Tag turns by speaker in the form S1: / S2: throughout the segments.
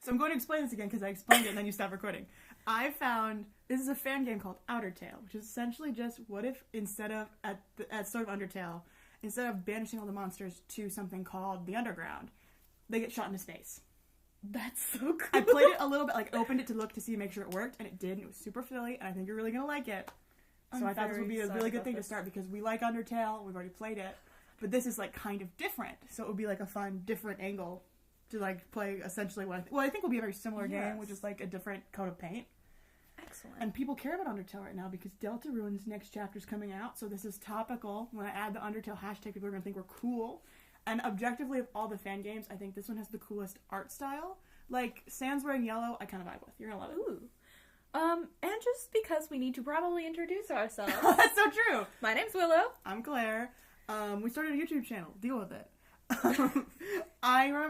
S1: So I'm going to explain this again because I explained it and then you stopped recording. I found this is a fan game called Outertale, which is essentially just what if instead of at sort of Undertale, instead of banishing all the monsters to something called the underground, they get shot into space.
S2: That's so cool.
S1: I played it a little bit, like opened it to look to see, make sure it worked, and it did. And it was super silly, and I think you're really gonna like it. So I thought this would be a really good thing to start because we like Undertale. We've already played it, but this is like kind of different. So it would be like a fun, different angle to like play essentially what I think will be a very similar game, which is like a different coat of paint.
S2: Excellent.
S1: And people care about Undertale right now because Deltarune's next chapter's coming out, so this is topical. When I add the Undertale hashtag, people are gonna think we're cool. And objectively, of all the fan games, I think this one has the coolest art style. Like, Sans wearing yellow, I kind of vibe with. You're gonna love it.
S2: Ooh. And just because we need to probably introduce ourselves.
S1: That's so true.
S2: My name's Willow.
S1: I'm Claire. We started a YouTube channel. Deal with it.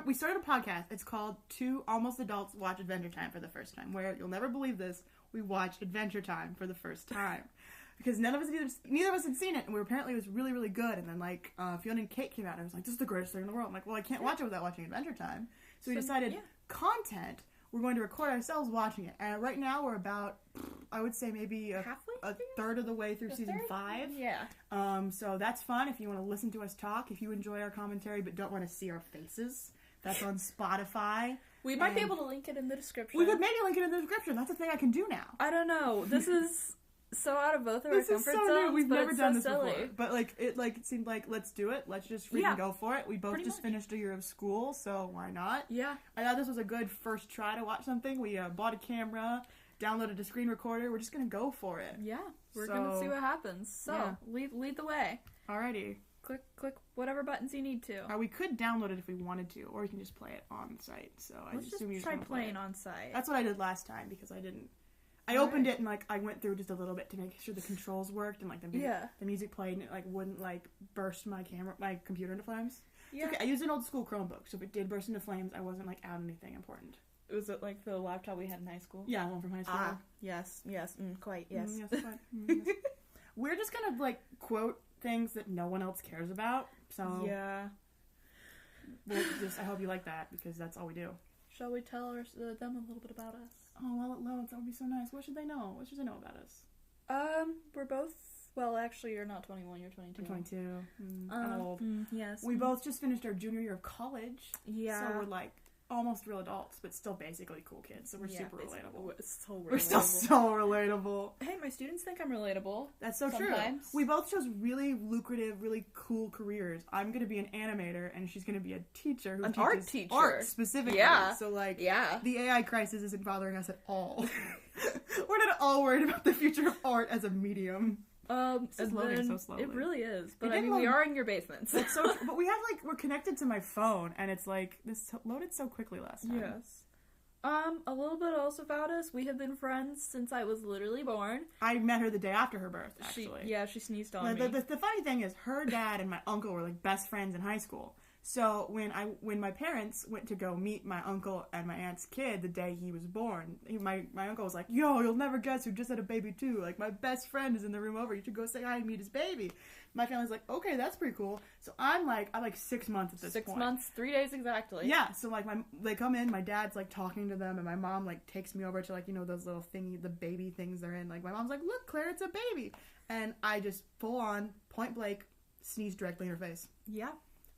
S1: We started a podcast. It's called Two Almost Adults Watch Adventure Time for the First Time, where you'll never believe this, we watched Adventure Time for the first time. Because neither of us had seen it, and apparently it was really, really good. And then, like, Fiona and Kate came out, and I was like, this is the greatest thing in the world. I'm like, well, I can't watch it without watching Adventure Time. So we decided, content, we're going to record ourselves watching it. And right now, we're about, I would say maybe a third of the way through season 5.
S2: Yeah.
S1: So that's fun if you want to listen to us talk, if you enjoy our commentary but don't want to see our faces. That's on Spotify.
S2: We might be able to link it in the description.
S1: We could maybe link it in the description. That's a thing I can do now.
S2: I don't know. This is so out of both of our comfort zones.
S1: New. We've never done this
S2: silly.
S1: before. But it seemed like, let's do it. Let's just freaking go for it. We both finished a year of school, so why not?
S2: Yeah.
S1: I thought this was a good first try to watch something. We bought a camera, downloaded a screen recorder. We're just going to go for it.
S2: Yeah. We're going to see what happens. So, lead the way.
S1: Alrighty.
S2: Click whatever buttons you need to.
S1: We could download it if we wanted to, or you can just play it on site. So
S2: Let's
S1: I assume you
S2: just try playing on site.
S1: That's what I did last time because I didn't. I opened it and like I went through just a little bit to make sure the controls worked and like the music played and it like wouldn't like burst my computer into flames. Yeah. Okay, I used an old school Chromebook, so if it did burst into flames, I wasn't like out anything important.
S2: Was it like the laptop we had in high school?
S1: Yeah, one from high school.
S2: Yes, quite, yes.
S1: Yes. We're just gonna like quote things that no one else cares about. So
S2: yeah,
S1: I hope you like that because that's all we do.
S2: Shall we tell them a little bit about us?
S1: Oh, well, that would be so nice. What should they know? What should they know about us?
S2: We're both. Well, actually, you're not 21. You're 22.
S1: I'm 22. I'm old.
S2: Yes.
S1: We both just finished our junior year of college.
S2: Yeah.
S1: So we're like almost real adults, but still basically cool kids. So we're super relatable.
S2: We're
S1: still so relatable.
S2: Hey, my students think I'm relatable.
S1: That's so
S2: sometimes.
S1: True. We both chose really lucrative, really cool careers. I'm going to be an animator, and she's going to be a teacher who teaches
S2: art teacher.
S1: Art specifically.
S2: Yeah.
S1: So like, the AI crisis isn't bothering us at all. We're not at all worried about the future of art as a medium.
S2: It's just loading so slowly. It really is. But I mean, we are in your basements.
S1: It's so but we have we're connected to my phone and it's like this loaded so quickly last time.
S2: Yes. A little bit else about us. We have been friends since I was literally born.
S1: I met her the day after her birth, actually.
S2: She sneezed on me.
S1: The funny thing is her dad and my uncle were like best friends in high school. So when my parents went to go meet my uncle and my aunt's kid the day he was born, my uncle was like, "Yo, you'll never guess who just had a baby too. Like my best friend is in the room over. You should go say hi and meet his baby." My family's like, "Okay, that's pretty cool." So I'm like 6 months at this point.
S2: 6 months, 3 days exactly.
S1: Yeah. So like they come in, my dad's like talking to them, and my mom like takes me over to like those little the baby things they're in. Like my mom's like, "Look, Claire, it's a baby," and I just full on point blank sneeze directly in her face.
S2: Yeah.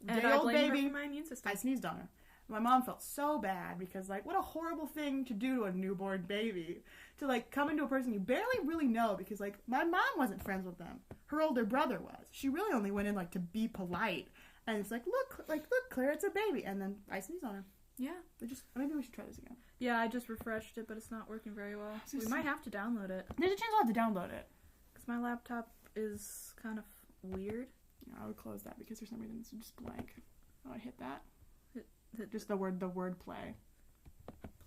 S1: And
S2: I blame her for my immune system.
S1: I sneezed on her. My mom felt so bad because, what a horrible thing to do to a newborn baby. To, come into a person you barely really know because, my mom wasn't friends with them. Her older brother was. She really only went in, to be polite. And it's look, Claire, it's a baby. And then I sneezed on her.
S2: Yeah.
S1: Maybe we should try this again.
S2: Yeah, I just refreshed it, but it's not working very well. We might have to download it.
S1: There's a chance I'll have to download it.
S2: Because my laptop is kind of weird.
S1: Yeah, I would close that because for some reason it's just blank. Oh, I hit that. Just the word play.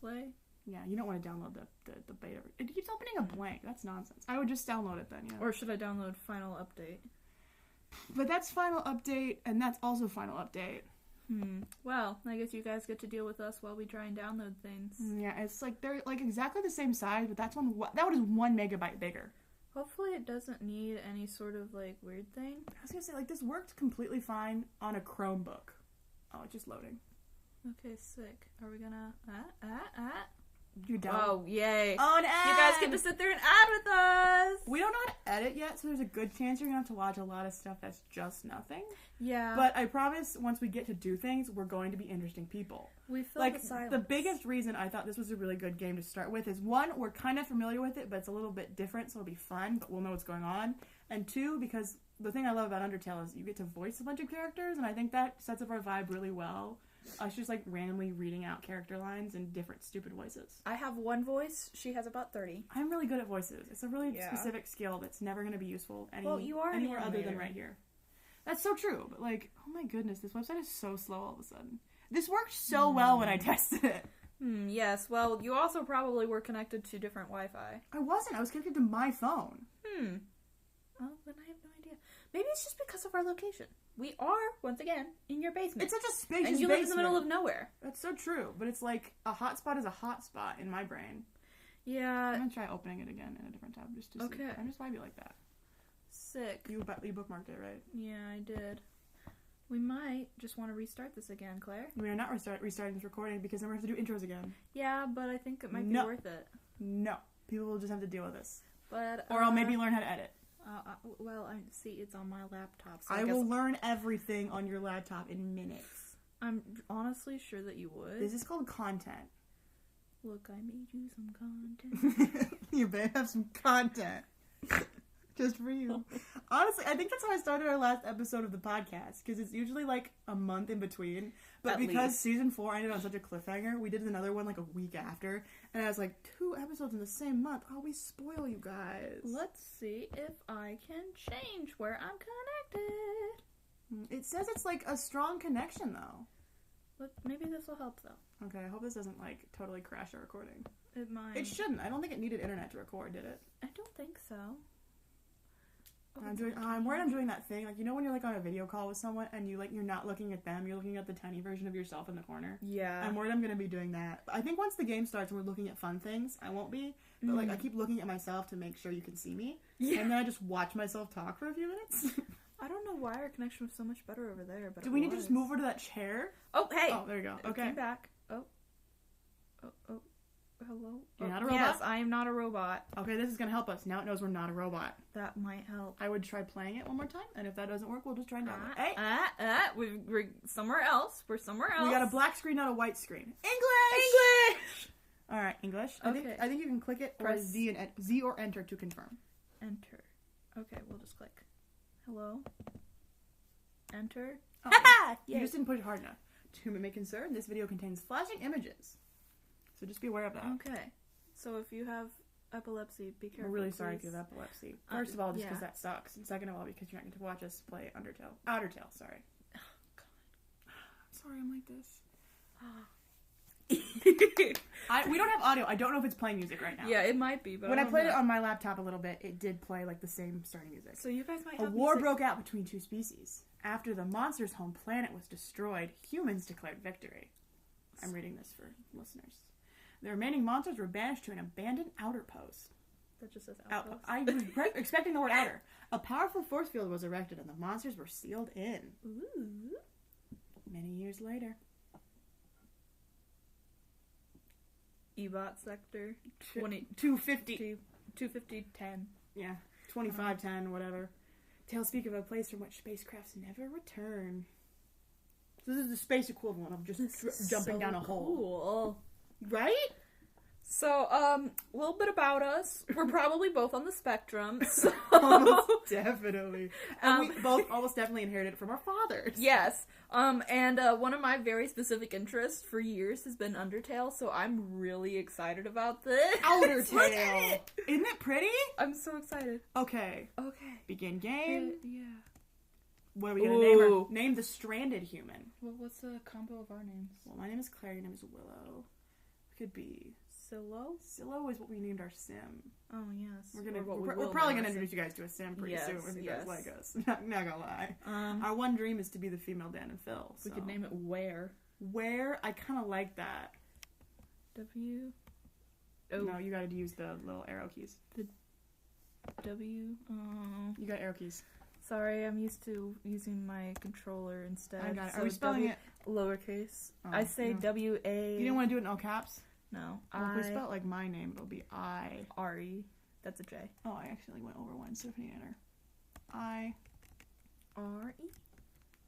S2: Play?
S1: Yeah, you don't want to download the beta. It keeps opening a blank. That's nonsense. I would just download it then, yeah.
S2: Or should I download Final Update?
S1: But that's Final Update, and that's also Final Update.
S2: Well, I guess you guys get to deal with us while we try and download things.
S1: Yeah, it's they're exactly the same size, but that one is 1 megabyte bigger.
S2: Hopefully it doesn't need any sort of, weird thing.
S1: I was gonna say, this worked completely fine on a Chromebook. Oh, it's just loading.
S2: Okay, sick. Are we gonna...
S1: You don't?
S2: Oh, yay.
S1: Oh, an ad!
S2: You guys get to sit there and ad with us!
S1: We don't know how to edit yet, so there's a good chance you're going to have to watch a lot of stuff that's just nothing.
S2: Yeah.
S1: But I promise, once we get to do things, we're going to be interesting people.
S2: We feel
S1: like,
S2: the silence.
S1: The biggest reason I thought this was a really good game to start with is, one, we're kind of familiar with it, but it's a little bit different, so it'll be fun, but we'll know what's going on. And two, because the thing I love about Undertale is you get to voice a bunch of characters, and I think that sets up our vibe really well. Us just, like, randomly reading out character lines in different stupid voices.
S2: I have one voice. She has about 30.
S1: I'm really good at voices. It's a really specific skill that's never going to be useful
S2: you are
S1: anywhere other than right here. That's so true, but, like, oh my goodness, this website is so slow all of a sudden. This worked so well when I tested it.
S2: Yes, well, you also probably were connected to different Wi-Fi.
S1: I wasn't. I was connected to my phone.
S2: Well, then I have no idea. Maybe it's just because of our location. We are, once again, in your basement.
S1: It's such a spacious
S2: and you live in the middle of nowhere.
S1: That's so true, but it's like a hotspot is a hotspot in my brain.
S2: Yeah.
S1: I'm gonna try opening it again in a different tab just to see. I'm just vibey like that.
S2: Sick.
S1: You bookmarked it, right?
S2: Yeah, I did. We might just want to restart this again, Claire.
S1: We are not restarting this recording because then we have to do intros again.
S2: Yeah, but I think it might be worth it.
S1: No. People will just have to deal with this.
S2: But
S1: or I'll maybe learn how to edit.
S2: Well, I see it's on my laptop. So
S1: I will learn everything on your laptop in minutes.
S2: I'm honestly sure that you would.
S1: This is called content.
S2: Look, I made you some content.
S1: You better have some content. Just for you. Honestly, I think that's how I started our last episode of the podcast, because it's usually like a month in between. But because season 4 ended on such a cliffhanger, we did another one like a week after. And I was like, 2 episodes in the same month. Oh, we spoil you guys.
S2: Let's see if I can change where I'm connected.
S1: It says it's like a strong connection, though.
S2: Maybe this will help, though.
S1: Okay, I hope this doesn't like totally crash our recording.
S2: It might.
S1: It shouldn't. I don't think it needed internet to record, did it?
S2: I don't think so.
S1: I'm worried I'm doing that thing, like, you know when you're like on a video call with someone and you're not looking at them, you're looking at the tiny version of yourself in the corner.
S2: Yeah.
S1: I'm worried I'm gonna be doing that. I think once the game starts and we're looking at fun things, I won't be. But like I keep looking at myself to make sure you can see me. Yeah. And then I just watch myself talk for a few minutes.
S2: I don't know why our connection was so much better over there, but
S1: do we need to just move over to that chair?
S2: Oh, hey!
S1: Oh, there you go. Okay.
S2: Came back. Oh. Hello?
S1: You're not a robot?
S2: Yes, I am not a robot.
S1: Okay, this is gonna help us. Now it knows we're not a robot.
S2: That might help.
S1: I would try playing it one more time, and if that doesn't work, we'll just try download. Hey!
S2: We're somewhere else. We're somewhere else.
S1: We got a black screen, not a white screen. English! Alright, English.
S2: Okay.
S1: I think you can click it, press Z or enter to confirm.
S2: Enter. Okay, we'll just click. Hello? Enter.
S1: Oh, you just didn't push it hard enough. To whom it may concern, this video contains flashing images. So just be aware of that.
S2: Okay. So if you have epilepsy, be careful.
S1: We're really sorry if you have epilepsy. First of all, just because that sucks. And second of all, because you're not going to watch us play Undertale. Outertale, sorry.
S2: Oh, God.
S1: I'm sorry I'm like this. We don't have audio. I don't know if it's playing music right now.
S2: Yeah, it might be, but
S1: when I played it on my laptop a little bit, it did play like the same starting music.
S2: So you guys might have
S1: a war broke out between 2 species. After the monster's home planet was destroyed, humans declared victory. I'm reading this for listeners. The remaining monsters were banished to an abandoned outer post.
S2: That just says outpost.
S1: I was expecting the word outer. A powerful force field was erected and the monsters were sealed in.
S2: Ooh.
S1: Many years later.
S2: Ebot sector
S1: 250.
S2: 250-10.
S1: Yeah. 2510, whatever. Tales speak of a place from which spacecrafts never return. So this is the space equivalent of just jumping down a hole.
S2: Cool.
S1: Right?
S2: So, a little bit about us. We're probably both on the spectrum. So.
S1: Almost definitely. And we both almost definitely inherited it from our fathers.
S2: Yes. And one of my very specific interests for years has been Undertale, so I'm really excited about this.
S1: Outertale. Isn't it pretty?
S2: I'm so excited.
S1: Okay. Begin game.
S2: Yeah.
S1: What are we gonna name her? Name the stranded human.
S2: Well, what's the combo of our names?
S1: Well, my name is Claire, your name is Willow. Could be
S2: Silo?
S1: Silo is what we named our sim.
S2: Oh, yes.
S1: We're probably going to introduce you guys to a sim pretty soon if you guys like us. Not gonna lie. Our one dream is to be the female Dan and Phil.
S2: We could name it Where.
S1: Where? I kind of like that.
S2: W?
S1: Oh. No, you gotta use the little arrow keys.
S2: The W? Oh.
S1: You got arrow keys.
S2: Sorry, I'm used to using my controller instead.
S1: I got it.
S2: So
S1: are we spelling it?
S2: Lowercase. I say W-A...
S1: You didn't want to do it in all caps?
S2: No.
S1: Well, if we spell it like my name, it'll be I.
S2: Ari. That's a J.
S1: Oh, I accidentally went over one, so if you enter. I.
S2: R-E?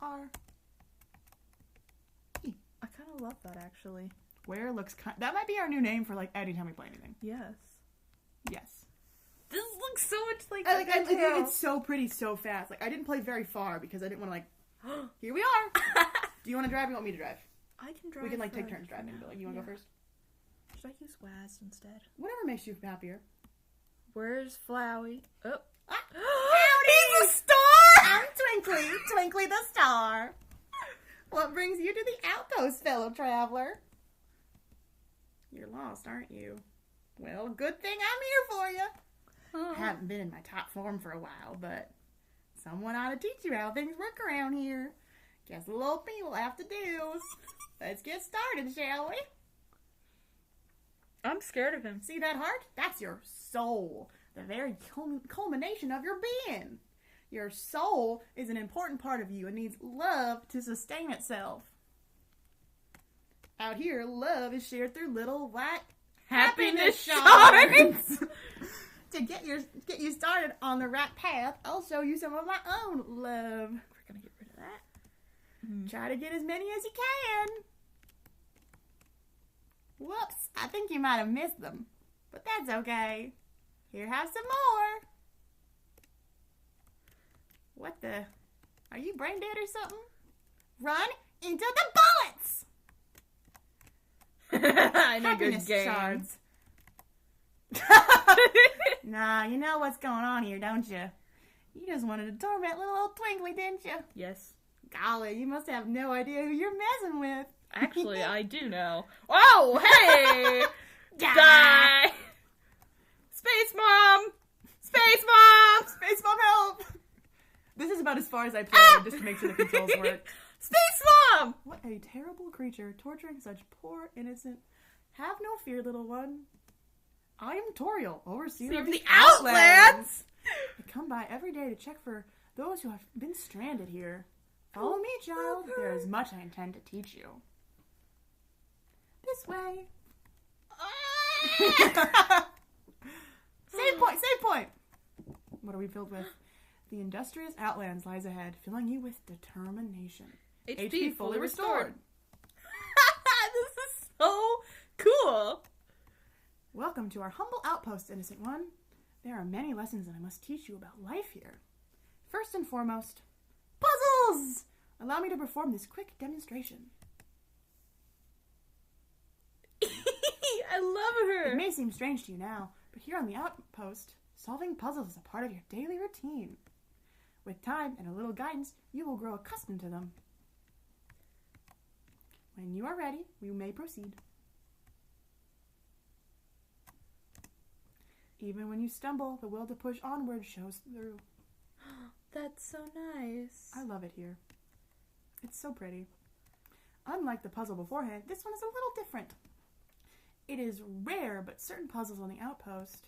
S1: R. E.
S2: I kind of love that, actually.
S1: Where looks that might be our new name for, like, anytime we play anything.
S2: Yes.
S1: Yes.
S2: This looks so much like
S1: I think it's so pretty so fast. Like, I didn't play very far because I didn't want to, like, here we are. Do you want to drive or you want me to drive?
S2: I can drive.
S1: We can, like, take turns driving, but, like, you want to go first?
S2: Should I use Waz instead?
S1: Whatever makes you happier.
S2: Where's Flowey? Oh.
S1: Howdy! He's a star! I'm Twinkly. Twinkly the star. What brings you to the outpost, fellow traveler? You're lost, aren't you? Well, good thing I'm here for you. I haven't been in my top form for a while, but someone ought to teach you how things work around here. Guess the little me will have to do. Let's get started, shall we?
S2: I'm scared of him.
S1: See that heart? That's your soul. The very culmination of your being. Your soul is an important part of you and needs love to sustain itself. Out here, love is shared through little white happiness shards. To get you started on the right path, I'll show you some of my own love.
S2: We're gonna get rid of that.
S1: Try to get as many as you can. Whoops, I think you might have missed them. But that's okay. Here, have some more. What the? Are you brain dead or something? Run into the bullets!
S2: I know
S1: Happiness
S2: good game.
S1: shards. Nah, you know what's going on here, don't you? You just wanted to torment little old Twinkly, didn't you?
S2: Yes.
S1: Golly, you must have no idea who you're messing with.
S2: Actually, I do know. Oh, hey! Die! Space Mom! Space Mom!
S1: Space Mom, help! This is about as far as I played, just to make sure the controls work.
S2: Space Mom!
S1: What a terrible creature, torturing such poor, innocent... Have no fear, little one. I am Toriel, overseer of the Outlands. I come by every day to check for those who have been stranded here. Follow me, child. There is much I intend to teach you. This way. Save point, save point. What are we filled with? The industrious Outlands lies ahead, filling you with determination.
S2: HP fully restored. This is so cool.
S1: Welcome to our humble outpost, innocent one. There are many lessons that I must teach you about life here. First and foremost, puzzles! Allow me to perform this quick demonstration.
S2: I love her.
S1: It may seem strange to you now, but here on the outpost, solving puzzles is a part of your daily routine. With time and a little guidance, you will grow accustomed to them. When you are ready, we may proceed. Even when you stumble, the will to push onward shows through.
S2: That's so nice.
S1: I love it here. It's so pretty. Unlike the puzzle beforehand, this one is a little different. It is rare, but certain puzzles on the outpost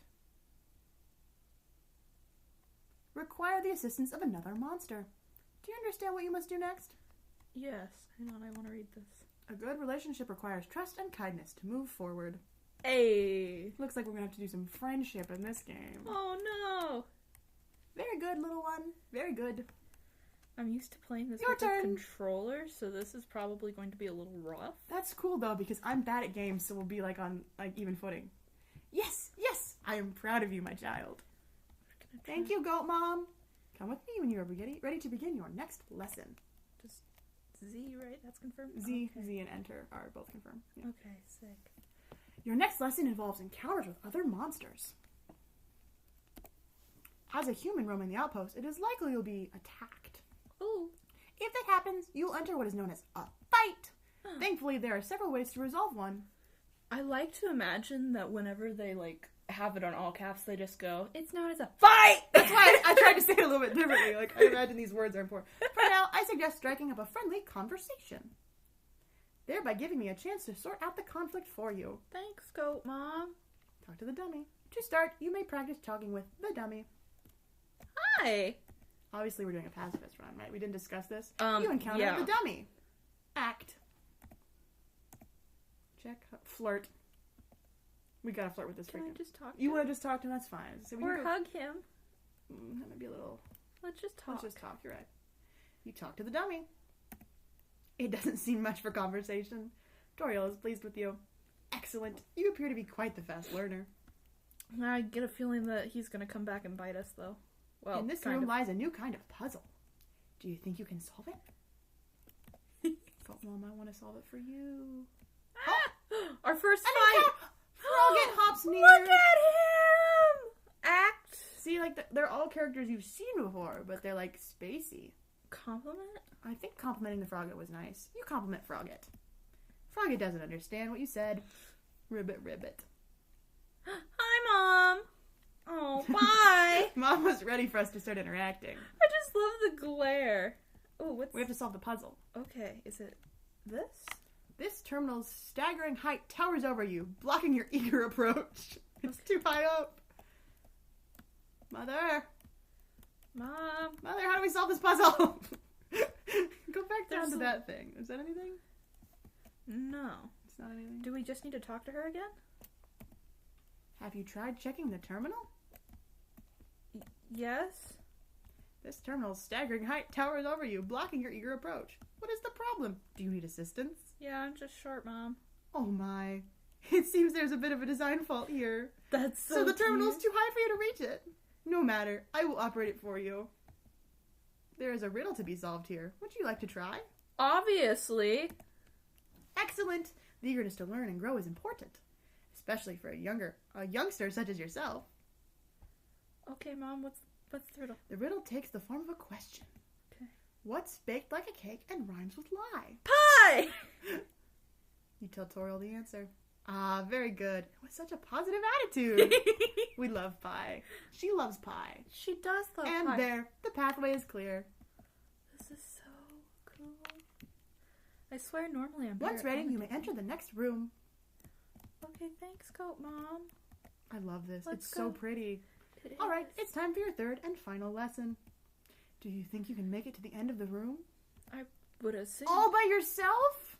S1: require the assistance of another monster. Do you understand what you must do next?
S2: Yes. Hang on, I want to read this.
S1: A good relationship requires trust and kindness to move forward.
S2: Hey.
S1: Looks like we're going to have to do some friendship in this game.
S2: Oh, no.
S1: Very good, little one. Very good.
S2: I'm used to playing this
S1: Your
S2: with
S1: turn.
S2: a controller, so this is probably going to be a little rough.
S1: That's cool, though, because I'm bad at games, so we'll be, like, on, like, even footing. Yes, yes! I am proud of you, my child. Thank you, Goat Mom. Come with me when you are ready to begin your next lesson.
S2: Just Z, right? That's confirmed?
S1: Z,
S2: Okay.
S1: Z, and Enter are both confirmed. Yeah.
S2: Okay, sick.
S1: Your next lesson involves encounters with other monsters. As a human roaming the outpost, it is likely you'll be attacked.
S2: Ooh.
S1: If that happens, you'll enter what is known as a fight. Thankfully, there are several ways to resolve one.
S2: I like to imagine that whenever they, like, have it on all caps, they just go, it's known as a fight!
S1: That's why I tried to say it a little bit differently. Like, I imagine these words are important. For now, I suggest striking up a friendly conversation, thereby giving me a chance to sort out the conflict for you.
S2: Thanks, Goat Mom.
S1: Talk to the dummy. To start, you may practice talking with the dummy.
S2: Hi.
S1: Obviously, we're doing a pacifist run, right? We didn't discuss this.
S2: Yeah.
S1: You encounter the dummy. Act. Check. Flirt. We gotta flirt with this
S2: Can I
S1: freaking.
S2: just talk to
S1: You
S2: him?
S1: want to just talk to him? That's fine. So
S2: Or hug him.
S1: That might be a little.
S2: Let's just talk.
S1: Let's just talk. You're right. You talk to the dummy. It doesn't seem much for conversation. Toriel is pleased with you. Excellent. You appear to be quite the fast learner.
S2: I get a feeling that he's gonna come back and bite us, though. Well,
S1: in this room lies a new kind of puzzle. Do you think you can solve it? But Mom, I want to solve it for you.
S2: Our first fight!
S1: Frogget hops near.
S2: Look at him! Act.
S1: See, like, they're all characters you've seen before, but they're, like, spacey.
S2: Compliment?
S1: I think complimenting the Frogget was nice. You compliment Frogget. Frogget doesn't understand what you said. Ribbit, ribbit.
S2: Hi, Mom! Oh, bye!
S1: Mom was ready for us to start interacting.
S2: I just love the glare. Oh, what's...
S1: We have to solve the puzzle.
S2: Okay, is it this?
S1: This terminal's staggering height towers over you, blocking your eager approach. It's too high up. Mother!
S2: Mom!
S1: Mother, how do we solve this puzzle? Go back down to that thing. Is that anything?
S2: No.
S1: It's not anything?
S2: Do we just need to talk to her again?
S1: Have you tried checking the terminal?
S2: Yes?
S1: This terminal's staggering height towers over you, blocking your eager approach. What is the problem? Do you need assistance?
S2: Yeah, I'm just short, Mom.
S1: Oh my. It seems there's a bit of a design fault here.
S2: That's
S1: so the terminal's too high for you to reach it. No matter. I will operate it for you. There is a riddle to be solved here. Would you like to try?
S2: Obviously.
S1: Excellent. The eagerness to learn and grow is important, especially for a youngster such as yourself.
S2: Okay, Mom, what's the riddle?
S1: The riddle takes the form of a question.
S2: Okay.
S1: What's baked like a cake and rhymes with lie?
S2: Pie!
S1: You tell Toriel the answer. Ah, very good. With such a positive attitude. We love pie. She loves pie.
S2: She does love pie.
S1: And there, the pathway is clear.
S2: This is so cool. I swear normally I'm better
S1: Once ready, you may enter the next room.
S2: Okay, thanks, Goat Mom.
S1: I love this.
S2: Let's
S1: It's
S2: go.
S1: so pretty.
S2: It
S1: All right,
S2: is.
S1: it's time for your third and final lesson. Do you think you can make it to the end of the room?
S2: I would assume.
S1: All by yourself?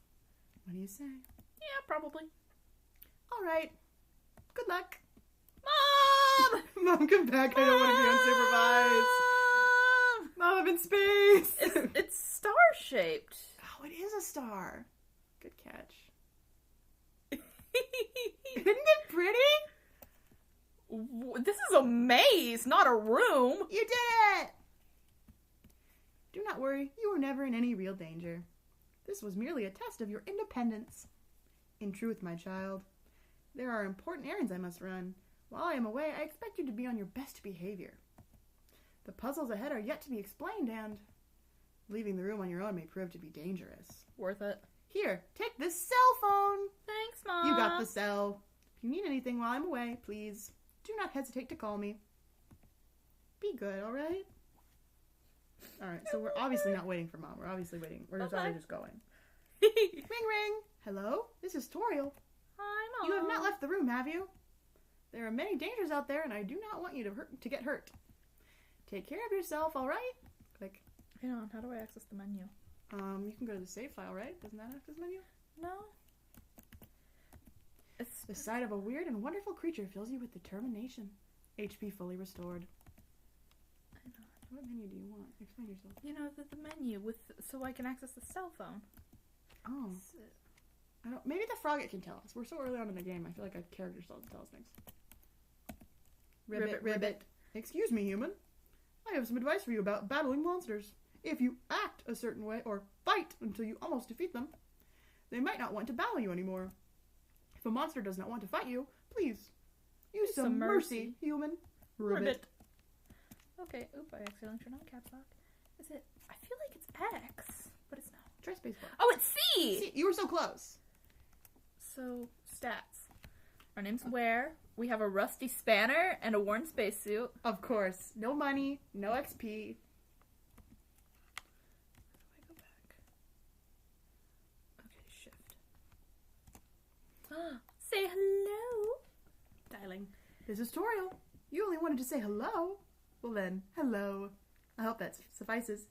S1: What do you say?
S2: Yeah, probably.
S1: All right. Good luck.
S2: Mom!
S1: Mom, come back. I don't want to be unsupervised. Mom, I'm in space.
S2: It's star-shaped.
S1: Oh, it is a star. Good catch. Isn't it pretty?
S2: This is a maze, not a room.
S1: You did it! Do not worry. You were never in any real danger. This was merely a test of your independence. In truth, my child, there are important errands I must run. While I am away, I expect you to be on your best behavior. The puzzles ahead are yet to be explained, and leaving the room on your own may prove to be dangerous.
S2: Worth it.
S1: Here, take this cell phone.
S2: Thanks, Mom.
S1: You got the cell. If you need anything while I'm away, please do not hesitate to call me. Be good, all right? All right, so we're obviously not waiting for Mom. We're obviously waiting. We're just already just going. Ring, ring. Hello? This is Toriel.
S2: Hi, Mom.
S1: You have not left the room, have you? There are many dangers out there, and I do not want you to get hurt. Take care of yourself, all right? Click.
S2: Hang on, how do I access the menu?
S1: You can go to the save file, right? Doesn't that access menu?
S2: No. It's
S1: The sight of a weird and wonderful creature fills you with determination. HP fully restored.
S2: Hang on.
S1: What menu do you want? Explain yourself.
S2: You know, the menu with so I can access the cell phone.
S1: Oh. I don't. Maybe the Frogget can tell us. We're so early on in the game. I feel like a character still doesn't tell us things. Ribbit, ribbit. Excuse me, human. I have some advice for you about battling monsters. If you act a certain way or fight until you almost defeat them, they might not want to battle you anymore. If a monster does not want to fight you, please use some mercy, human. Ribbit.
S2: Okay. Oop! I accidentally turned on caps lock. Is it? I feel like it's X, but it's not.
S1: Try spacebar.
S2: Oh, it's C.
S1: See, you were so close.
S2: So stats. Our name's Ware. We have a rusty spanner and a worn spacesuit.
S1: Of course. No money, no XP.
S2: How do I go back? Okay, shift. Say hello.
S1: Dialing. This is Toriel. You only wanted to say hello. Well then, hello. I hope that suffices.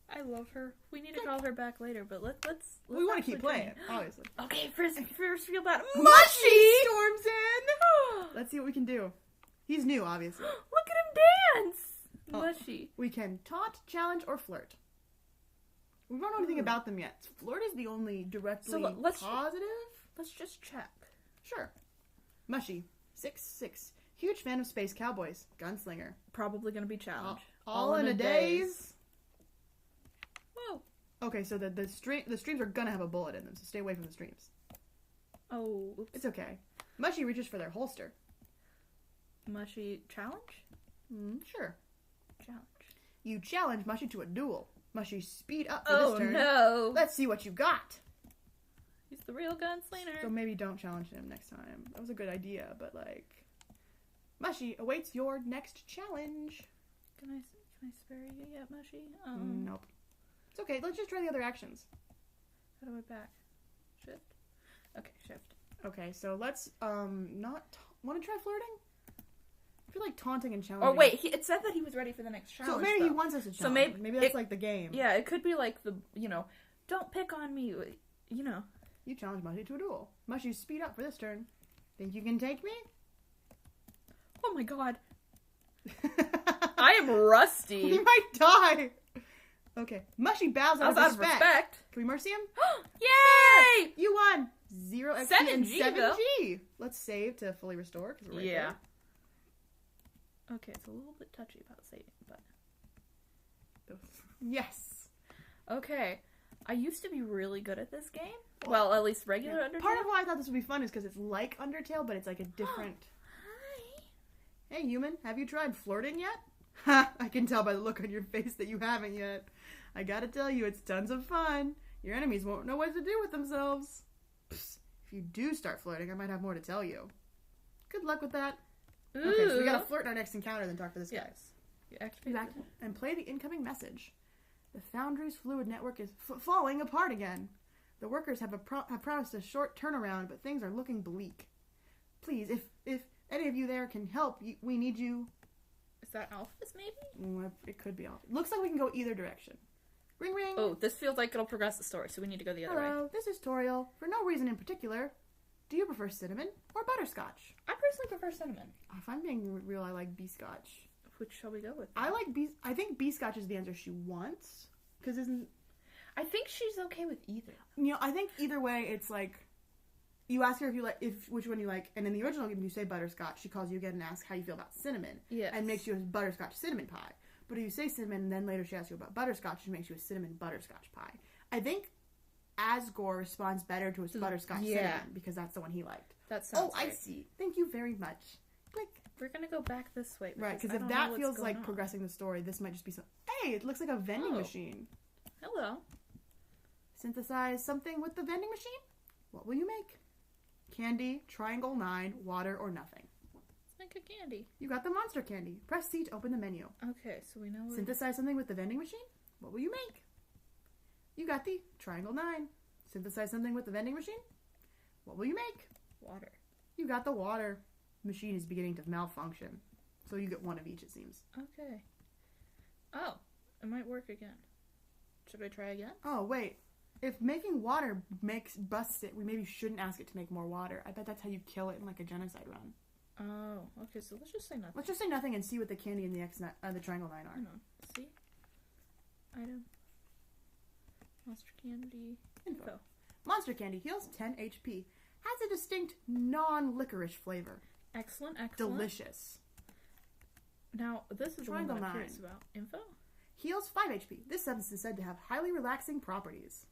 S2: I love her. We need to call her back later, but let's
S1: We want to
S2: actually
S1: keep playing,
S2: do it.
S1: obviously.
S2: Okay, first feel that
S1: Mushy storms in. Let's see what we can do. He's new, obviously.
S2: Look at him dance!
S1: Oh.
S2: Mushy.
S1: We can taunt, challenge, or flirt. We don't know anything about them yet. Flirt is the only directly positive.
S2: Let's just check.
S1: Sure. Mushy, 6'6". Huge fan of space cowboys. Gunslinger.
S2: Probably gonna be challenge.
S1: All in a daze.
S2: Whoa.
S1: Okay, so the streams are gonna have a bullet in them, so stay away from the streams.
S2: Oh, oops.
S1: It's okay. Mushy reaches for their holster.
S2: Mushy challenge?
S1: Sure.
S2: Challenge.
S1: You challenge Mushy to a duel. Mushy, speed up for this turn.
S2: Oh no!
S1: Let's see what you got.
S2: He's the real gunslinger.
S1: So maybe don't challenge him next time. That was a good idea, but like... Mushy awaits your next challenge.
S2: Can I spare you yet, Mushy?
S1: Nope. It's okay. Let's just try the other actions.
S2: How do I back? Shift? Okay, shift.
S1: Okay, so let's, want to try flirting? I feel like taunting and challenging.
S2: Oh, wait. It said that he was ready for the next challenge,
S1: So maybe he wants us to challenge. So maybe that's like the game.
S2: Yeah, it could be like the, don't pick on me,
S1: You challenge Mushy to a duel. Mushy, speed up for this turn. Think you can take me?
S2: Oh my god. I am rusty.
S1: We might die. Okay. Mushy bows out of respect. Can we mercy him?
S2: Yay!
S1: You won. 0 XP
S2: 7G,
S1: and 7G.
S2: though.
S1: Let's save to fully restore. Cause we're right
S2: Yeah.
S1: there.
S2: Okay, it's a little bit touchy about saving, but...
S1: Yes.
S2: Okay. I used to be really good at this game. Well, at least regular Undertale.
S1: Part of why I thought this would be fun is because it's like Undertale, but it's like a different...
S2: Hi.
S1: Hey, human, have you tried flirting yet? Ha! I can tell by the look on your face that you haven't yet. I gotta tell you, it's tons of fun. Your enemies won't know what to do with themselves. Psst. If you do start flirting, I might have more to tell you. Good luck with that.
S2: Ooh.
S1: Okay, so we gotta flirt in our next encounter, then talk to this guy.
S2: Yes. You activate
S1: and play the incoming message. The Foundry's fluid network is falling apart again. The workers have promised a short turnaround, but things are looking bleak. Please, if any of you there can help, we need you.
S2: Is that Alphys, maybe?
S1: It could be Alphys. Looks like we can go either direction. Ring, ring.
S2: Oh, this feels like it'll progress the story, so we need to go the other way.
S1: Hello, this is Toriel. For no reason in particular, do you prefer cinnamon or butterscotch?
S2: I personally prefer cinnamon.
S1: If I'm being real, I like bee-scotch.
S2: Which shall we go with?
S1: I think bee-scotch is the answer she wants. Because
S2: I think she's okay with either.
S1: I think either way, it's like, you ask her which one you like, and in the original game you say butterscotch, she calls you again and asks how you feel about cinnamon.
S2: Yes.
S1: And makes you a butterscotch cinnamon pie. But if you say cinnamon, and then later she asks you about butterscotch, she makes you a cinnamon butterscotch pie. I think Asgore responds better to his butterscotch cinnamon, because that's the one he liked.
S2: That sounds
S1: I see. Thank you very much. Click.
S2: We're gonna go back this way.
S1: Right, because if that feels like progressing the story, this might just be Hey, it looks like a vending machine.
S2: Hello.
S1: Synthesize something with the vending machine? What will you make? Candy, triangle 9, water, or nothing.
S2: Let's make a candy.
S1: You got the monster candy. Press C to open the menu.
S2: Okay, so we know
S1: Synthesize something with the vending machine? What will you make? You got the triangle 9. Synthesize something with the vending machine? What will you make?
S2: Water.
S1: You got the water. Machine is beginning to malfunction. So you get one of each, it seems.
S2: Okay. Oh, it might work again. Should I try again?
S1: Oh, wait. If making water busts it, we maybe shouldn't ask it to make more water. I bet that's how you kill it in like a genocide run.
S2: Oh, okay, so let's just say nothing.
S1: Let's just say nothing and see what the candy and the triangle 9 are.
S2: Hang on. See? Item. Monster candy. Info.
S1: Monster candy heals 10 HP. Has a distinct non-licorice flavor.
S2: Excellent.
S1: Delicious.
S2: Now, this is
S1: Triangle
S2: the one that I'm
S1: 9.
S2: curious about. Info?
S1: Heals 5 HP. This substance is said to have highly relaxing properties.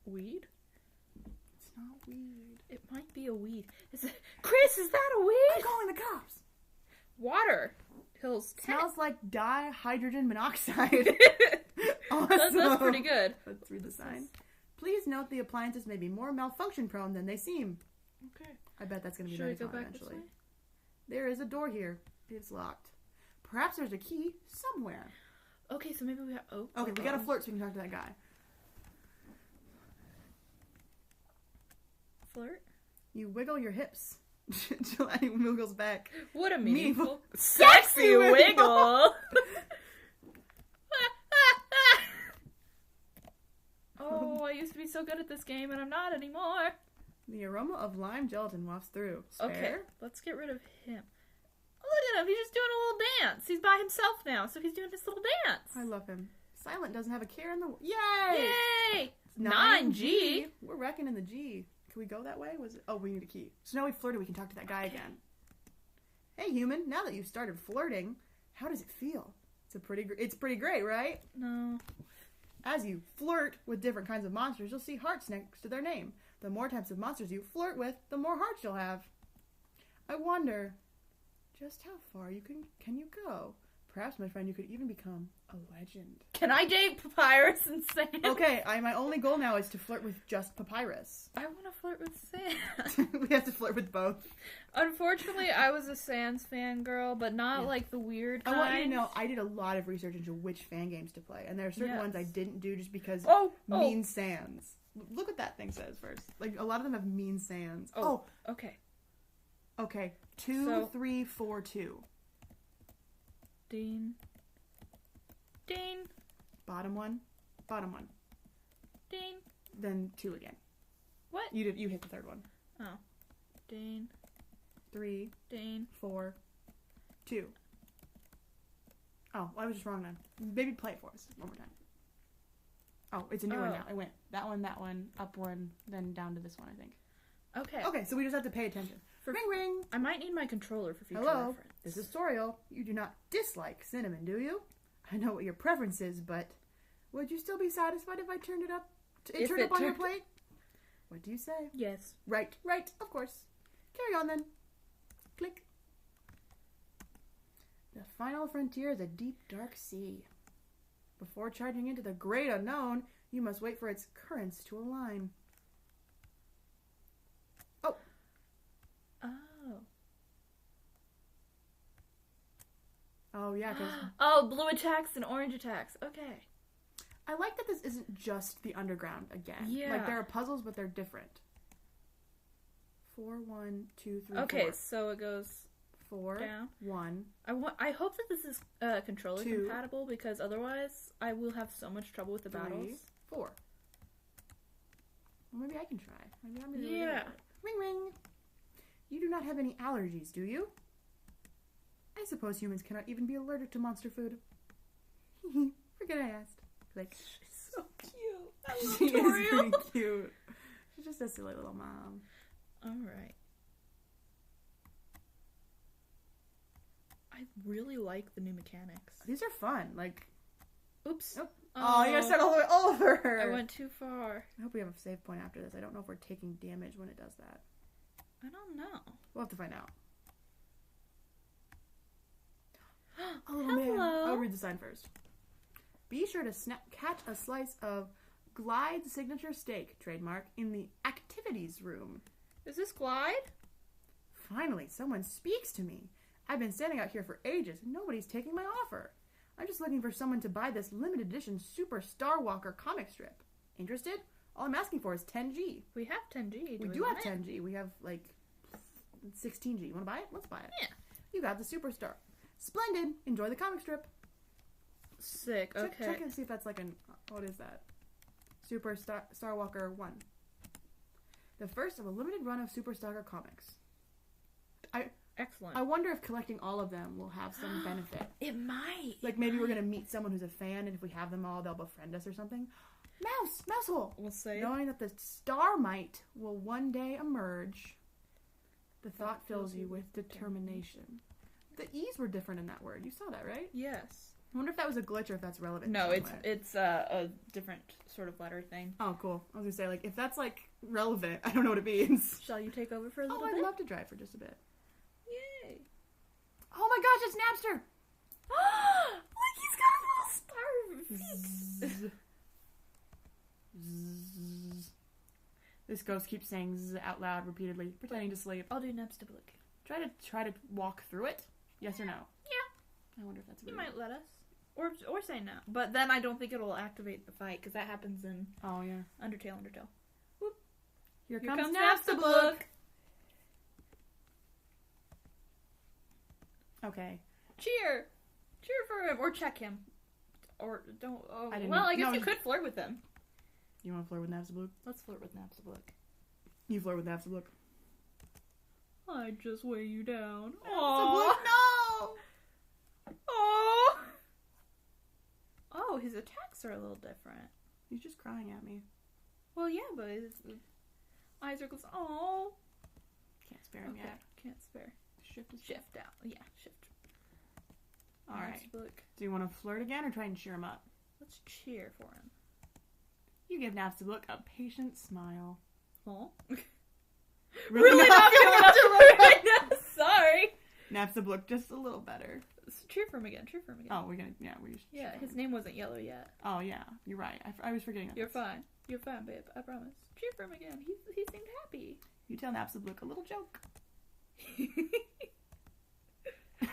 S2: Weed?
S1: It's not weed.
S2: It might be a weed. Chris, is that a weed?
S1: I'm calling the cops.
S2: Water. Heals 10.
S1: Smells like dihydrogen monoxide. Awesome.
S2: That's pretty good.
S1: Let's read the sign. Please note the appliances may be more malfunction prone than they seem.
S2: Okay.
S1: I bet that's going to be
S2: Should we
S1: nice
S2: go back
S1: eventually.
S2: this way?
S1: There is a door here. It's locked. Perhaps there's a key somewhere.
S2: Okay, so maybe we have... Oh.
S1: Okay, we gotta flirt so we can talk to that guy.
S2: Flirt?
S1: You wiggle your hips. Jelani wiggles back.
S2: What a meaningful...
S1: Sexy wiggle!
S2: Oh, I used to be so good at this game, and I'm not anymore.
S1: The aroma of lime gelatin wafts through. Spare?
S2: Okay, let's get rid of him. Oh, look at him. He's just doing a little dance. He's by himself now, so he's doing his little dance.
S1: I love him. Silent doesn't have a care in the... Yay!
S2: Yay!
S1: 9G. We're wrecking in the G. Can we go that way? Was it? Oh, we need a key. So now we've flirted, we can talk to that guy again. Hey, human. Now that you've started flirting, how does it feel? It's pretty great, right?
S2: No.
S1: As you flirt with different kinds of monsters, you'll see hearts next to their name. The more types of monsters you flirt with, the more hearts you'll have. I wonder just how far can you go? Perhaps, my friend, you could even become a legend.
S2: Can I date Papyrus and Sam?
S1: Okay, my only goal now is to flirt with just Papyrus.
S2: I want to flirt with Sam.
S1: We have to flirt with both.
S2: Unfortunately, I was a Sans fangirl, but not like the weird kind.
S1: I want you to know, I did a lot of research into which fan games to play, and there are certain ones I didn't do just because mean Sans. Look what that thing says first. Like, a lot of them have mean Sans.
S2: Oh, okay.
S1: Okay, 2, 3, 4, 2.
S2: Dean. Dean.
S1: Bottom one.
S2: Dean.
S1: Then 2 again.
S2: What?
S1: You hit the third one.
S2: Oh. Dean.
S1: 3.
S2: Dean.
S1: 4. 2. Oh, I was just wrong then. Maybe play it for us one more time. Oh, it's a new one now. I went that one, up one, then down to this one, I think.
S2: Okay.
S1: Okay, so we just have to pay attention. Ring ring!
S2: I might need my controller for future
S1: Hello,
S2: reference.
S1: this is Storiel. You do not dislike cinnamon, do you? I know what your preference is, but would you still be satisfied if I turned it up? Turned up on your plate? What do you say?
S2: Yes.
S1: Right, of course. Carry on then. Click. The final frontier is a deep, dark sea. Before charging into the great unknown, you must wait for its currents to align. Oh. Oh, yeah, because...
S2: Oh, blue attacks and orange attacks. Okay.
S1: I like that this isn't just the underground again.
S2: Yeah.
S1: Like, there are puzzles, but they're different. 4, 1, 2, 3,
S2: Okay,
S1: 4.
S2: so it goes...
S1: 4,
S2: down.
S1: 1.
S2: I hope that this is controller
S1: 2,
S2: compatible, because otherwise I will have so much trouble with the
S1: 3,
S2: battles.
S1: 4. Well, maybe I can try. Maybe I'm really good at it. Ring ring. You do not have any allergies, do you? I suppose humans cannot even be allergic to monster food. Forget I asked. Like,
S2: she's so cute. I love
S1: she
S2: Toriel.
S1: is pretty cute. She's just a silly little mom.
S2: Alright. I really like the new mechanics.
S1: These are fun. Like,
S2: oops.
S1: Oh, you gotta start all the way over.
S2: I went too far.
S1: I hope we have a save point after this. I don't know if we're taking damage when it does that.
S2: I don't know.
S1: We'll have to find out. Oh,
S2: Hello.
S1: man. I'll read the sign first. Be sure to catch a slice of Glide's signature steak, trademark, in the activities room.
S2: Is this Glide?
S1: Finally, someone speaks to me. I've been standing out here for ages, and nobody's taking my offer. I'm just looking for someone to buy this limited edition Super Star Walker comic strip. Interested? All I'm asking for is 10G.
S2: We have 10G.
S1: We do have 10G. We have, like, 16G. You want to buy it? Let's buy it.
S2: Yeah.
S1: You got the Superstar. Splendid. Enjoy the comic strip.
S2: Sick. Okay.
S1: Check and see if that's like an... What is that? Super Star Walker 1. The first of a limited run of Super Stalker comics.
S2: Excellent.
S1: I wonder if collecting all of them will have some benefit.
S2: It might.
S1: Like, maybe we're going to meet someone who's a fan, and if we have them all, they'll befriend us or something. Mousehole!
S2: We'll say.
S1: Knowing that the star might will one day emerge, the thought fills you with determination. The E's were different in that word. You saw that, right?
S2: Yes.
S1: I wonder if that was a glitch or if that's relevant.
S2: No, it's a different sort of letter thing.
S1: Oh, cool. I was going to say, like, if that's, like, relevant, I don't know what it means.
S2: Shall you take over for a little bit?
S1: Oh, I'd love to drive for just a bit.
S2: Yay.
S1: Oh my gosh, it's Napster!
S2: Look, he's got a little star feet.
S1: Zzz. This ghost keeps saying zzz out loud repeatedly, pretending to sleep.
S2: I'll do Napster Blick.
S1: Try to walk through it? Yes or no?
S2: Yeah.
S1: I wonder if that's
S2: You might let us. Or say no. But then I don't think it'll activate the fight, because that happens in Undertale. Whoop.
S1: Here comes Napster Blick! Okay.
S2: Cheer for him, or check him, or don't. Oh,
S1: I
S2: guess you could flirt with him.
S1: You want to flirt with Napster Blick?
S2: Let's flirt with Napster Blick.
S1: You flirt with Napstablook.
S2: I'd just weigh you down.
S1: Napstablook, no!
S2: Oh! Oh, his attacks are a little different.
S1: He's just crying at me.
S2: Well, yeah, but his eyes are closed. Oh!
S1: Can't spare him yet.
S2: Can't spare. Shift out. Yeah, shift.
S1: Alright.
S2: Look.
S1: Do you want to flirt again or try and cheer him up?
S2: Let's cheer for him.
S1: You give Napstablook a patient smile.
S2: Oh?
S1: Really
S2: not feeling up to it right now. Sorry.
S1: Napstablook just a little better.
S2: Cheer for him again. Cheer for him again.
S1: Oh, we should.
S2: Yeah, his name wasn't yellow yet.
S1: Oh yeah, you're right. I was forgetting that.
S2: You're fine. You're fine, babe. I promise. Cheer for him again. He seemed happy.
S1: You tell Napstablook a little joke.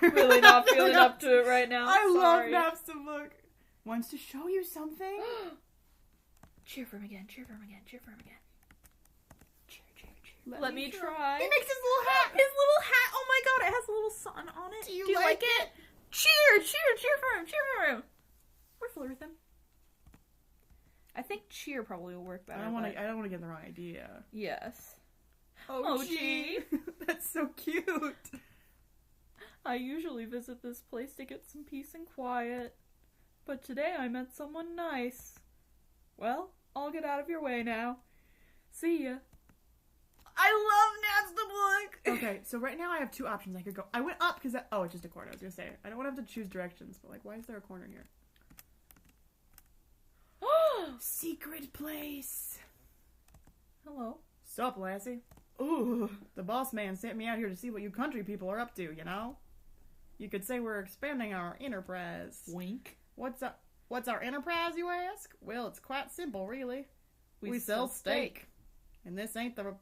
S2: Really not feeling up to it right now.
S1: I
S2: Sorry.
S1: love Napstablook. Wants to show you something.
S2: Cheer for him again. Cheer for him again. Cheer for him again. Cheer.
S1: Let
S2: me try.
S1: He makes his little hat.
S2: His little hat. Oh my god, it has a little sun on it.
S1: Do you like it?
S2: Cheer for him. Cheer for him. We're flirt with him. I think cheer probably will work better.
S1: I don't want to get the wrong idea.
S2: Yes.
S1: Oh gee. That's so cute.
S2: I usually visit this place to get some peace and quiet. But today I met someone nice. Well, I'll get out of your way now. See ya. I love Napstablook!
S1: Okay, so right now I have two options. I could go. I went up because oh, it's just a corner. I was gonna say I don't want to have to choose directions, but like, why is there a corner here? Secret place.
S2: Hello.
S1: Sup, lassie? Ooh, the boss man sent me out here to see what you country people are up to. You know, you could say we're expanding our enterprise.
S2: Wink.
S1: What's up? What's our enterprise, you ask? Well, it's quite simple, really. We sell steak. And this ain't the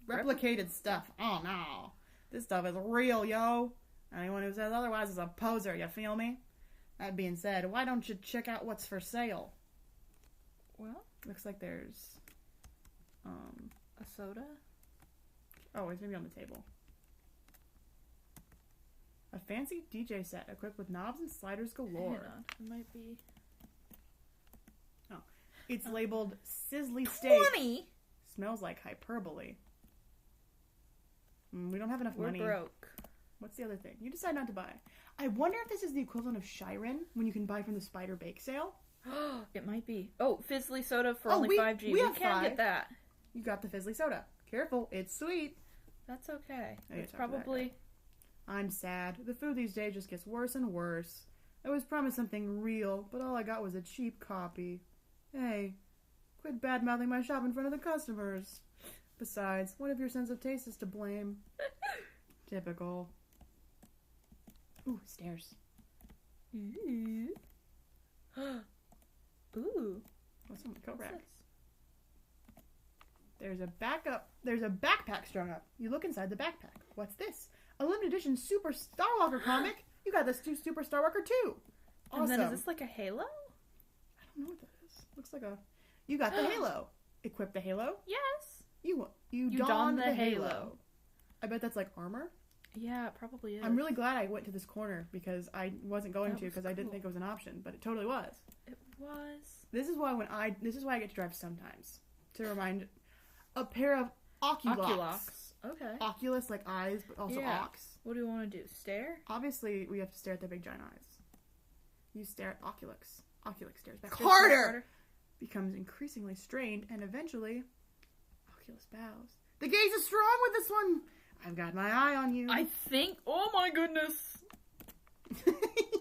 S1: replicated stuff. Oh, no. This stuff is real, yo. Anyone who says otherwise is a poser, you feel me? That being said, why don't you check out what's for sale?
S2: Well,
S1: looks like there's,
S2: a soda?
S1: Oh, it's maybe on the table. A fancy DJ set equipped with knobs and sliders galore.
S2: Hang on. It might be...
S1: It's labeled Sizzly Steak.
S2: 20!
S1: Smells like hyperbole. We don't have enough money.
S2: We're broke.
S1: What's the other thing? You decide not to buy. I wonder if this is the equivalent of Shiren when you can buy from the Spider Bake Sale.
S2: It might be. Oh, Fizzly Soda for
S1: Oh,
S2: only 5G. We
S1: have
S2: can
S1: 5.
S2: get that.
S1: You got the Fizzly Soda. Careful, it's sweet.
S2: That's okay.
S1: I gotta
S2: It's
S1: talk to that
S2: probably...
S1: I'm sad. The food these days just gets worse and worse. I was promised something real, but all I got was a cheap copy. Hey, quit bad-mouthing my shop in front of the customers. Besides, one of your sense of taste is to blame. Typical. Ooh, stairs.
S2: Ooh. Ooh.
S1: What's on the coat
S2: What's
S1: rack?
S2: this?
S1: There's a backpack strung up. You look inside the backpack. What's this? A limited edition Super Star Walker comic. You got this Super Star Walker too. Awesome.
S2: And then is this like a halo?
S1: I don't know what that is. Looks like a... You got the halo. Equip the halo?
S2: Yes.
S1: You don the halo. I bet that's like armor.
S2: Yeah, it probably is.
S1: I'm really glad I went to this corner because I wasn't going to because I didn't
S2: cool.
S1: think it was an option, but it totally was.
S2: It was.
S1: This is why I get to drive sometimes. To remind a pair of Oculox.
S2: Okay.
S1: Oculus like eyes, but also ox.
S2: What do you want to do? Stare?
S1: Obviously, we have to stare at their big giant eyes. You stare at Oculus. Oculus stares back
S2: Stares
S1: harder! Becomes increasingly strained, and eventually, Oculus bows. The gaze is strong with this one! I've got my eye on you.
S2: I think... Oh my goodness!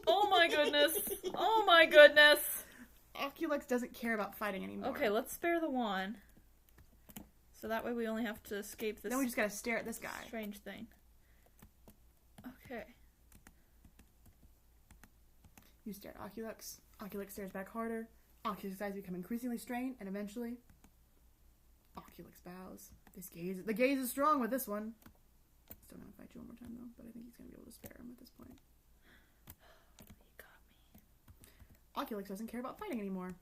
S2: Oh my goodness! Oh my goodness!
S1: Oculus doesn't care about fighting anymore.
S2: Okay, let's spare the one. So that way we only have to escape this...
S1: Then we just gotta stare at this guy.
S2: Strange thing. Okay.
S1: You stare at Oculus. Oculus stares back harder. Oculus' eyes become increasingly strained, and eventually, Oculus bows. The gaze is strong with this one. Still gonna fight you one more time though, but I think he's gonna be able to spare him at this point.
S2: You got me.
S1: Oculus doesn't care about fighting anymore.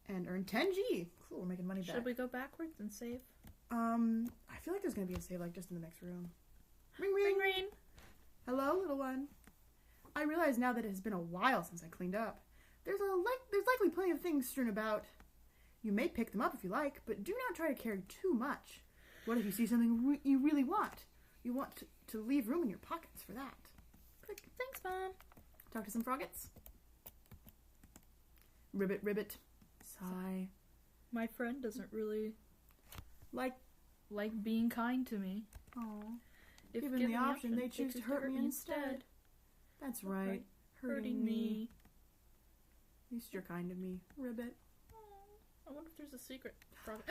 S1: And earn 10G. Cool, we're making money back.
S2: Should we go backwards and save?
S1: I feel like there's gonna be a save like just in the next room. Ring ring!
S2: Ring ring!
S1: Hello, little one. I realize now that it has been a while since I cleaned up. There's likely plenty of things strewn about. You may pick them up if you like, but do not try to carry too much. What if you see something you really want? You want to leave room in your pockets for that. Click.
S2: Thanks, Mom.
S1: Talk to some froggets. Ribbit, ribbit. Sigh.
S2: My friend doesn't really
S1: like
S2: being kind to me.
S1: Oh.
S2: If
S1: Given the option, they choose to hurt me instead. That's right. Hurting me. At least you're kind to me, Ribbit.
S2: I wonder if there's a secret.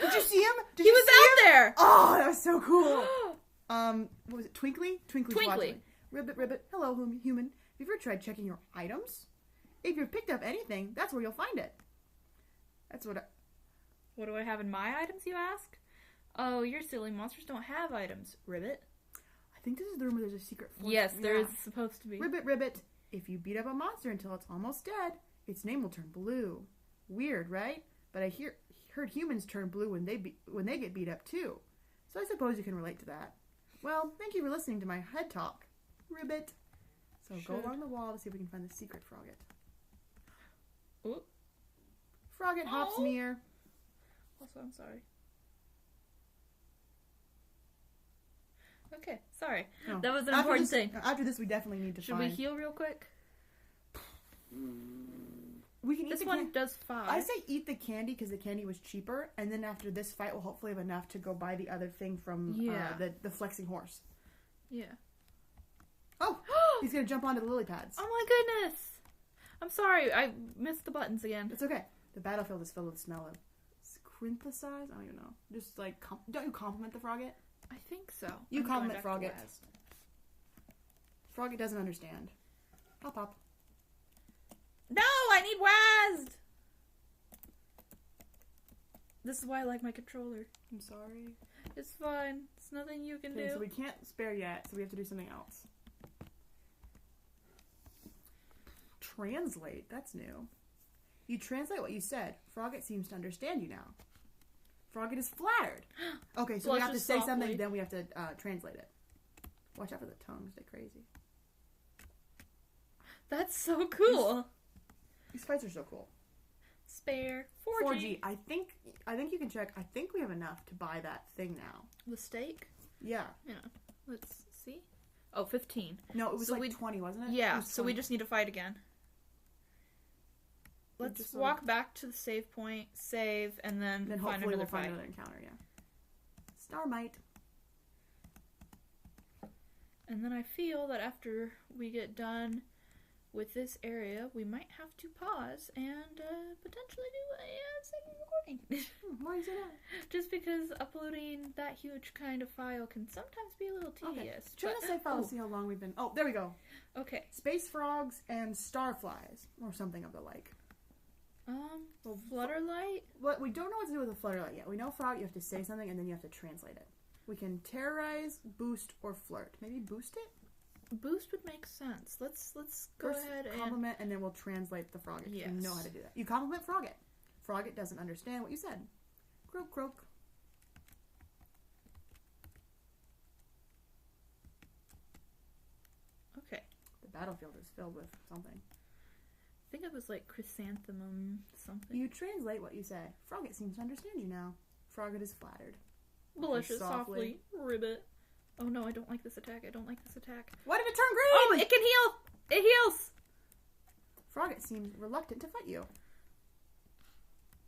S1: Did you see him?
S2: He was out there!
S1: Oh, that was so cool. What was it? Twinkly? Twinkly's watching. Ribbit, Ribbit. Hello, human. Have you ever tried checking your items? If you've picked up anything, that's where you'll find it. That's what
S2: What do I have in my items, you ask? Oh, you're silly. Monsters don't have items. Ribbit?
S1: I think this is the room where there's a secret force.
S2: Yes, there is supposed to be.
S1: Ribbit, Ribbit. If you beat up a monster until it's almost dead, its name will turn blue. Weird, right? But I heard humans turn blue when they get beat up too. So I suppose you can relate to that. Well, thank you for listening to my head talk, Ribbit. So go along the wall to see if we can find the secret Frogget.
S2: Ooh.
S1: Frogget hops near.
S2: Also, I'm sorry. Okay, sorry.
S1: No.
S2: That was an important thing.
S1: After this, we definitely need to
S2: Should
S1: find...
S2: we heal real quick?
S1: We can eat
S2: this one does 5.
S1: I say eat the candy because the candy was cheaper, and then after this fight, we'll hopefully have enough to go buy the other thing from the flexing horse.
S2: Yeah.
S1: Oh! He's gonna jump onto the lily pads.
S2: Oh my goodness! I'm sorry, I missed the buttons again.
S1: It's okay. The battlefield is filled with the smell of synthesize? I don't even know. Just like, don't you compliment the Frogget?
S2: I think so.
S1: You compliment Frogget. Frogget doesn't understand. Hop, hop.
S2: No, I need WASD! This is why I like my controller.
S1: I'm sorry.
S2: It's fine. It's nothing you can do.
S1: So we can't spare yet, so we have to do something else. Translate. That's new. You translate what you said. Frogget seems to understand you now. Frogget is flattered. Okay, so we have to say something, then we have to translate it. Watch out for the tongues. They're crazy.
S2: That's so cool.
S1: These fights are so cool.
S2: Spare
S1: 4G. I think you can check. I think we have enough to buy that thing now.
S2: The steak?
S1: Yeah.
S2: Yeah. Let's see. Oh, 15.
S1: No, it was 20, wasn't it?
S2: Yeah, so we just need to fight again. Let's walk back to the save point, save, and then find another fight.
S1: Find another encounter, yeah. Starmite.
S2: And then I feel that after we get done with this area, we might have to pause and potentially do a second recording.
S1: Why is that?
S2: Just because uploading that huge kind of file can sometimes be a little tedious.
S1: Try to save file to see how long we've been... Oh, there we go.
S2: Okay.
S1: Space frogs and starflies, or something of the like.
S2: Flutterlight?
S1: What we don't know what to do with a flutterlight yet. We know frog, you have to say something and then you have to translate it. We can terrorize, boost, or flirt. Maybe boost it?
S2: Boost would make sense. Let's go ahead and
S1: compliment, and then we'll translate the Frogget.
S2: Yes.
S1: You know how to do that. You compliment Frogget. Frogget doesn't understand what you said. Croak, croak.
S2: Okay.
S1: The battlefield is filled with something.
S2: I think it was like chrysanthemum something.
S1: You translate what you say. Frogget seems to understand you now. Frogget is flattered.
S2: Malicious, softly. Ribbit. Oh no, I don't like this attack. I don't like this attack.
S1: Why did it turn green?
S2: Oh, it can heal! It heals!
S1: Frogget seems reluctant to fight you.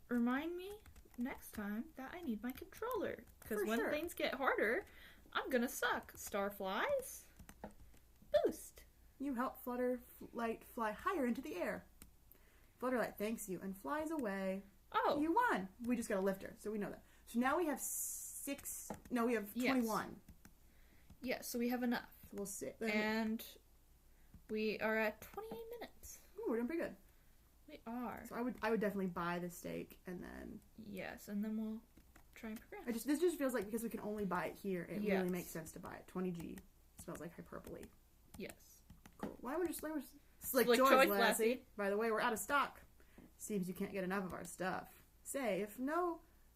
S2: Remind me next time that I need my controller. Because when
S1: sure.
S2: things get harder, I'm gonna suck. Starflies? Boost.
S1: You help Flutterlight fly higher into the air. Flutterlight thanks you and flies away.
S2: Oh.
S1: You won. We just gotta lift her, so we know that. So now we have 21.
S2: Yes, so we have enough.
S1: So we'll sit.
S2: And we are at 28 minutes.
S1: Ooh, we're doing pretty good.
S2: We are.
S1: So I would definitely buy the steak and then...
S2: Yes, and then we'll try and progress.
S1: This just feels like because we can only buy it here, it really makes sense to buy it. 20G. Smells like hyperbole.
S2: Yes.
S1: Cool. Why would you Slick choice, Lassie. By the way, we're out of stock. Seems you can't get enough of our stuff. Say,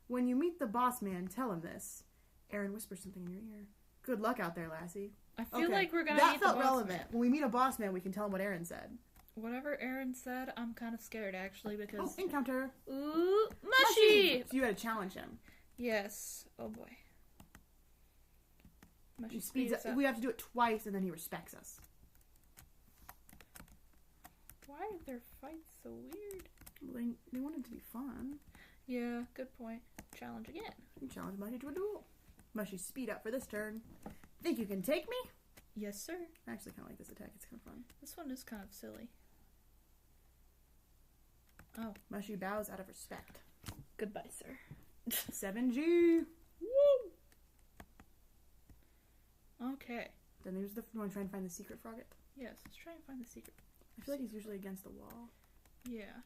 S1: when you meet the boss man, tell him this. Aaron whispers something in your ear. Good luck out there, Lassie.
S2: I feel like we're gonna
S1: That
S2: meet
S1: felt
S2: the boss
S1: relevant.
S2: man.
S1: When we meet a boss man, we can tell him what Aaron said.
S2: Whatever Aaron said, I'm kind of scared, actually, because...
S1: Oh, encounter!
S2: Ooh, Mushy!
S1: So you gotta challenge him.
S2: Yes. Oh, boy. Mushy
S1: He speeds up. We have to do it twice, and then he respects us.
S2: Why are their fights so weird?
S1: Well, they want it to be fun.
S2: Yeah, good point. Challenge again.
S1: You challenge Mushy to a duel. Mushy, speed up for this turn. Think you can take me?
S2: Yes, sir.
S1: I actually kind of like this attack. It's kind of fun.
S2: This one is kind of silly. Oh.
S1: Mushy bows out of respect.
S2: Goodbye, sir.
S1: 7G!
S2: Woo! Okay.
S1: Then there's the... You want to try and find the secret frogget?
S2: Yes, let's try and find the secret.
S1: I feel like he's usually against the wall.
S2: Yeah.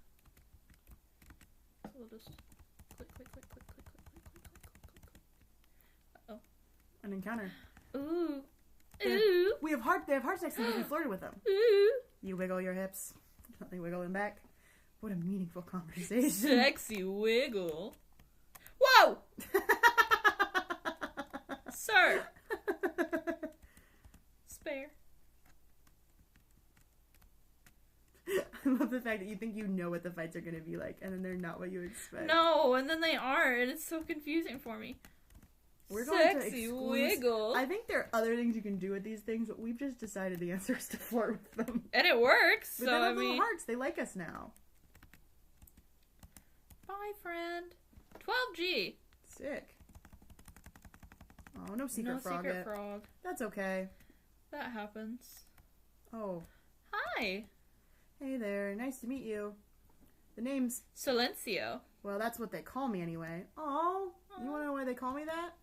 S2: So we'll just click, click, click, click, click, click, click, click, click, click. Uh-oh.
S1: An encounter.
S2: Ooh. Ooh.
S1: They have hearts next to me because we flirted with them.
S2: Ooh.
S1: You wiggle your hips. They wiggle them back. What a meaningful conversation.
S2: Sexy wiggle. Whoa! Sir. Spare.
S1: I love the fact that you think you know what the fights are going to be like, and then they're not what you expect.
S2: No, and then they aren't, and it's so confusing for me.
S1: We're going to
S2: Sexy wiggle.
S1: I think there are other things you can do with these things, but we've just decided the answer is to flirt with them.
S2: And it works,
S1: But
S2: so
S1: they
S2: I
S1: have little
S2: mean...
S1: hearts. They like us now.
S2: Bye, friend. 12G.
S1: Sick. Oh, no secret
S2: No
S1: frog
S2: secret
S1: yet.
S2: frog.
S1: That's okay.
S2: That happens.
S1: Oh.
S2: Hi.
S1: Hey there. Nice to meet you. The name's...
S2: Silencio.
S1: Well, that's what they call me anyway. Oh, you want to know why they call me that?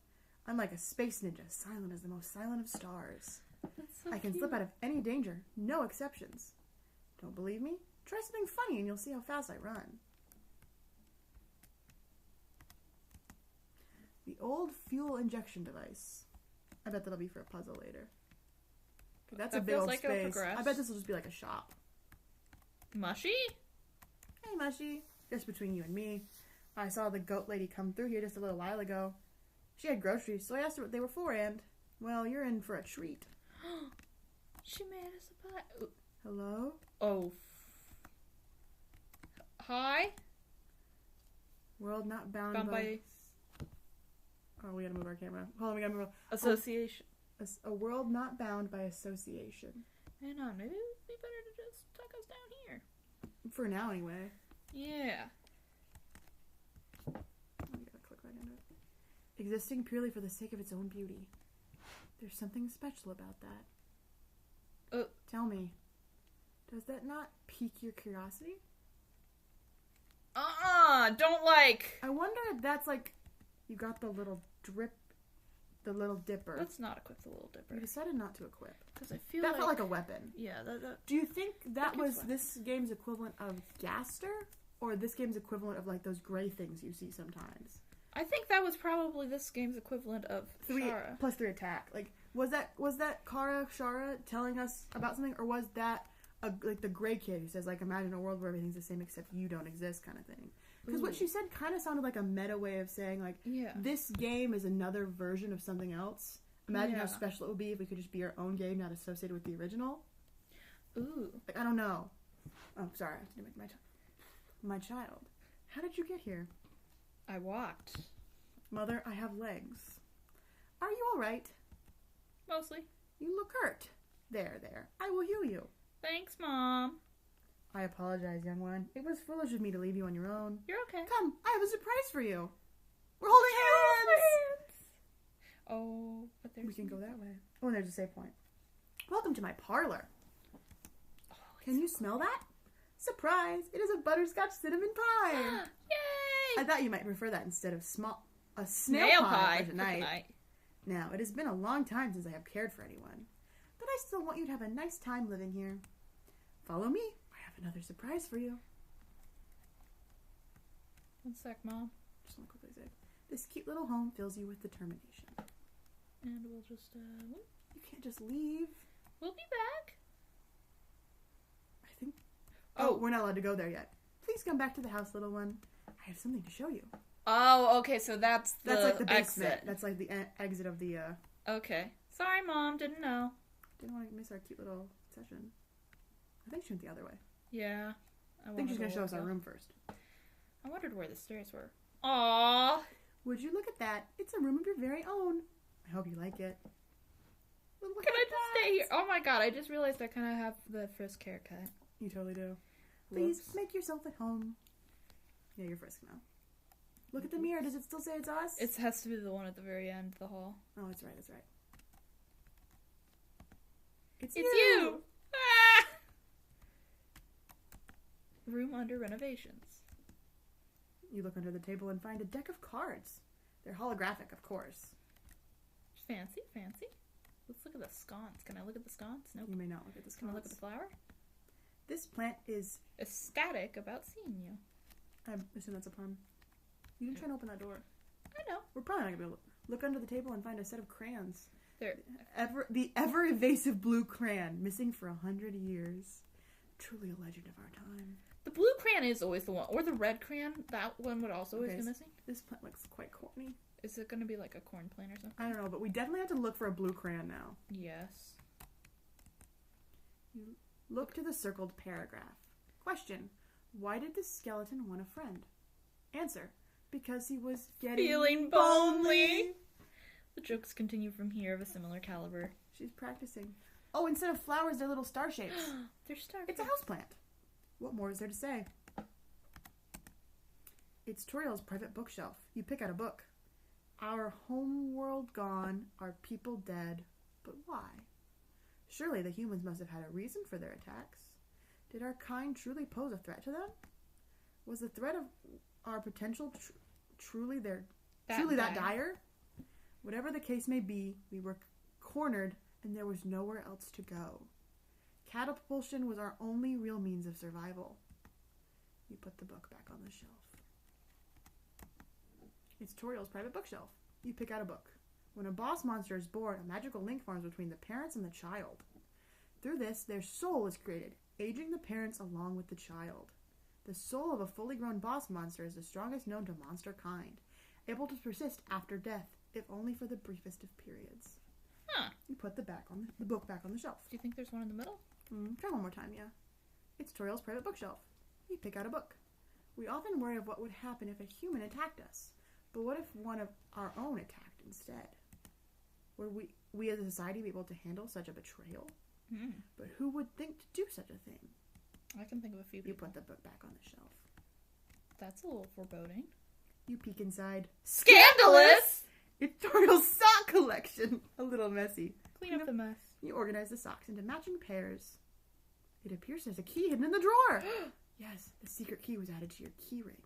S1: I'm like a space ninja, silent as the most silent of stars.
S2: That's so
S1: I can
S2: cute.
S1: slip out of any danger, no exceptions. Don't believe me? Try something funny and you'll see how fast I run. The old fuel injection device. I bet that'll be for a puzzle later. That's
S2: That
S1: a big
S2: feels
S1: old
S2: like it'll
S1: space.
S2: progress.
S1: I bet this will just be like a shop.
S2: Mushy?
S1: Hey, Mushy. Just between you and me. I saw the goat lady come through here just a little while ago. She had groceries, so I asked her what they were for, and, well, you're in for a treat.
S2: She made us a pie. Ooh.
S1: Hello?
S2: Oh. Hi?
S1: World not bound,
S2: Bound by
S1: Oh, we gotta move our camera. Hold on, we gotta move.
S2: association.
S1: A world not bound by association.
S2: Hang on, maybe it would be better to just tuck us down here.
S1: For now, anyway.
S2: Yeah.
S1: Oh, we gotta click right into it. Existing purely for the sake of its own beauty. There's something special about that. Tell me, does that not pique your curiosity?
S2: Don't like.
S1: I wonder if that's like, you got the little the little dipper.
S2: Let's not equip the little
S1: You
S2: dipper.
S1: decided not to equip.
S2: Because I feel
S1: That
S2: like...
S1: felt like a weapon.
S2: Yeah, that...
S1: Do you think that
S2: That
S1: was
S2: gives
S1: this game's equivalent of Gaster? Or this game's equivalent of like those gray things you see sometimes?
S2: I think that was probably this game's equivalent of Shara.
S1: +3 attack. Like, was that Shara telling us about something, or was that like the gray kid who says like, imagine a world where everything's the same except you don't exist kind of thing? Because what she said kind of sounded like a meta way of saying like, this game is another version of something else. Imagine how special it would be if we could just be our own game, not associated with the original.
S2: Ooh.
S1: Like, I don't know. Oh, sorry. I have to make my child. How did you get here?
S2: I walked.
S1: Mother, I have legs. Are you all right?
S2: Mostly.
S1: You look hurt. There. I will heal you.
S2: Thanks, Mom.
S1: I apologize, young one. It was foolish of me to leave you on your own.
S2: You're okay.
S1: Come, I have a surprise for you. We're holding hands!
S2: Oh, but there's...
S1: We can go that way. Oh, and there's a save point. Welcome to my parlor.
S2: Oh,
S1: Can you smell that? Surprise! It is a butterscotch cinnamon pie.
S2: Yay!
S1: I thought you might prefer that instead of a snail pie for tonight. Now, it has been a long time since I have cared for anyone, but I still want you to have a nice time living here. Follow me. I have another surprise for you.
S2: 1 sec, Mom.
S1: Just want to quickly say, this cute little home fills you with determination.
S2: And we'll just,
S1: You can't just leave.
S2: We'll be back.
S1: I think... Oh, we're not allowed to go there yet. Please come back to the house, little one. I have something to show you.
S2: Oh, okay, so that's
S1: like the basement.
S2: exit.
S1: That's like the exit of the,
S2: Okay. Sorry, Mom, didn't know.
S1: Didn't want to miss our cute little session. I think she went the other way.
S2: Yeah.
S1: I think she's going to show us our room first.
S2: I wondered where the stairs were. Aww.
S1: Would you look at that? It's a room of your very own. I hope you like it.
S2: Can I just stay here? Oh my god, I just realized I kind of have the Frisk haircut.
S1: You totally do. Please make yourself at home. Yeah, you're Frisk now. Look at the mirror. Does it still say it's us?
S2: It has to be the one at the very end of the hall.
S1: Oh, that's right, that's right.
S2: It's you! Ah! Room under renovations.
S1: You look under the table and find a deck of cards. They're holographic, of course.
S2: Fancy, fancy. Let's look at the sconce. Can I look at the sconce? Nope.
S1: You may not look at the sconce.
S2: Can I look at the flower?
S1: This plant is
S2: ecstatic about seeing you.
S1: I assume that's a pun. You didn't try to open that door.
S2: I know.
S1: We're probably not going to be able to look under the table and find a set of crayons.
S2: The
S1: ever evasive blue crayon, missing for 100 years. Truly a legend of our time.
S2: The blue crayon is always the one. Or the red crayon. That one would also always be missing.
S1: This plant looks quite corny.
S2: Is it going to be like a corn plant or something?
S1: I don't know, but we definitely have to look for a blue crayon now.
S2: Yes.
S1: You look to the circled paragraph. Question. Why did the skeleton want a friend? Answer. Because he was
S2: feeling lonely. The jokes continue from here of a similar caliber.
S1: She's practicing. Oh, instead of flowers, they're little star shapes.
S2: They're star.
S1: It's a houseplant. What more is there to say? It's Toriel's private bookshelf. You pick out a book. Our home world gone, our people dead. But why? Surely the humans must have had a reason for their attacks. Did our kind truly pose a threat to them? Was the threat of our potential truly that dire? Whatever the case may be, we were cornered and there was nowhere else to go. Catapulsion was our only real means of survival. You put the book back on the shelf. It's Toriel's private bookshelf. You pick out a book. When a boss monster is born, a magical link forms between the parents and the child. Through this, their soul is created, aging the parents along with the child. The soul of a fully grown boss monster is the strongest known to monster kind, able to persist after death, if only for the briefest of periods.
S2: Huh.
S1: You put the book back on the shelf.
S2: Do you think there's one in the middle?
S1: Try one more time, yeah. It's Toriel's private bookshelf. You pick out a book. We often worry of what would happen if a human attacked us. But what if one of our own attacked instead? Would we as a society be able to handle such a betrayal? But who would think to do such a thing?
S2: I can think of a few people.
S1: You put the book back on the shelf.
S2: That's a little foreboding.
S1: You peek inside.
S2: Scandalous!
S1: It's Toriel's sock collection. A little messy.
S2: Clean up the mess.
S1: You organize the socks into matching pairs. It appears there's a key hidden in the drawer. Yes, the secret key was added to your key ring.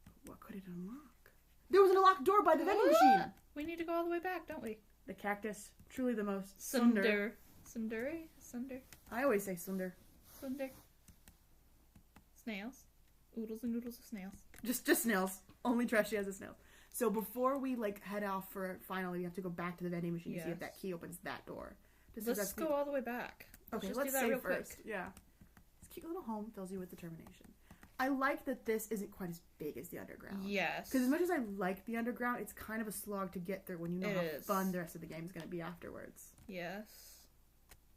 S1: But what could it unlock? There was an unlocked door by the vending machine.
S2: We need to go all the way back, don't we?
S1: The cactus, truly the most
S2: Sunder. Sunder.
S1: I always say sunder.
S2: Sunder. Snails. Oodles and noodles of snails.
S1: Just snails. Only Trashy has a snail. So before we head off for finally, we have to go back to the vending machine to see if that key opens that door.
S2: Let's go all the way back.
S1: Okay, let's save first. Yeah. This cute little home fills you with determination. I like that this isn't quite as big as the underground.
S2: Yes.
S1: Because as much as I like the underground, it's kind of a slog to get through when you know how fun the rest of the game is going to be afterwards.
S2: Yes.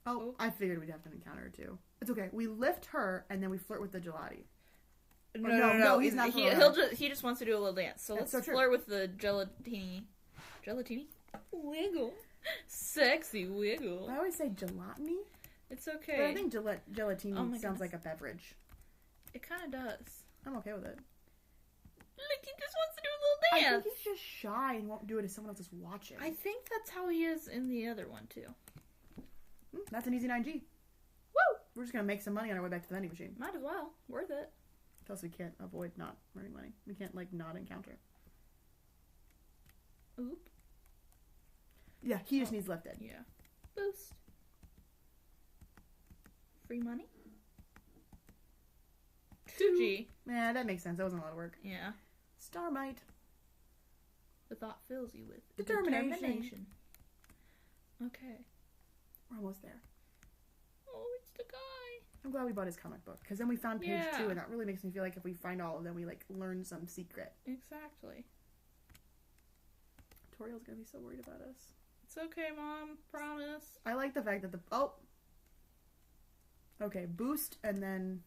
S1: Oh, I figured we'd have to encounter her too. It's okay. We lift her and then we flirt with the gelati.
S2: No, he's not. He just wants to do a little dance. So let's flirt with the gelatini. Wiggle. Sexy wiggle.
S1: I always say gelatini.
S2: It's okay.
S1: But I think gelatini sounds like a beverage.
S2: It kind of does.
S1: I'm okay with it.
S2: Look, he just wants to do a little dance.
S1: I think he's just shy and won't do it if someone else is watching.
S2: I think that's how he is in the other one, too.
S1: That's an easy 9G.
S2: Woo!
S1: We're just going to make some money on our way back to the vending machine.
S2: Might as well. Worth it.
S1: Plus we can't avoid not earning money. We can't, not encounter.
S2: Oop.
S1: Yeah, he just needs lifted.
S2: Yeah. Boost. Free money? 2G.
S1: Yeah, that makes sense. That wasn't a lot of work.
S2: Yeah.
S1: Starmite.
S2: The thought fills you with
S1: determination.
S2: Okay.
S1: We're almost there.
S2: Oh, it's the guy.
S1: I'm glad we bought his comic book. Because then we found page 2, and that really makes me feel like if we find all of them, we, learn some secret.
S2: Exactly.
S1: Toriel's going to be so worried about us.
S2: It's okay, Mom. Promise.
S1: I like the fact that okay, boost, and then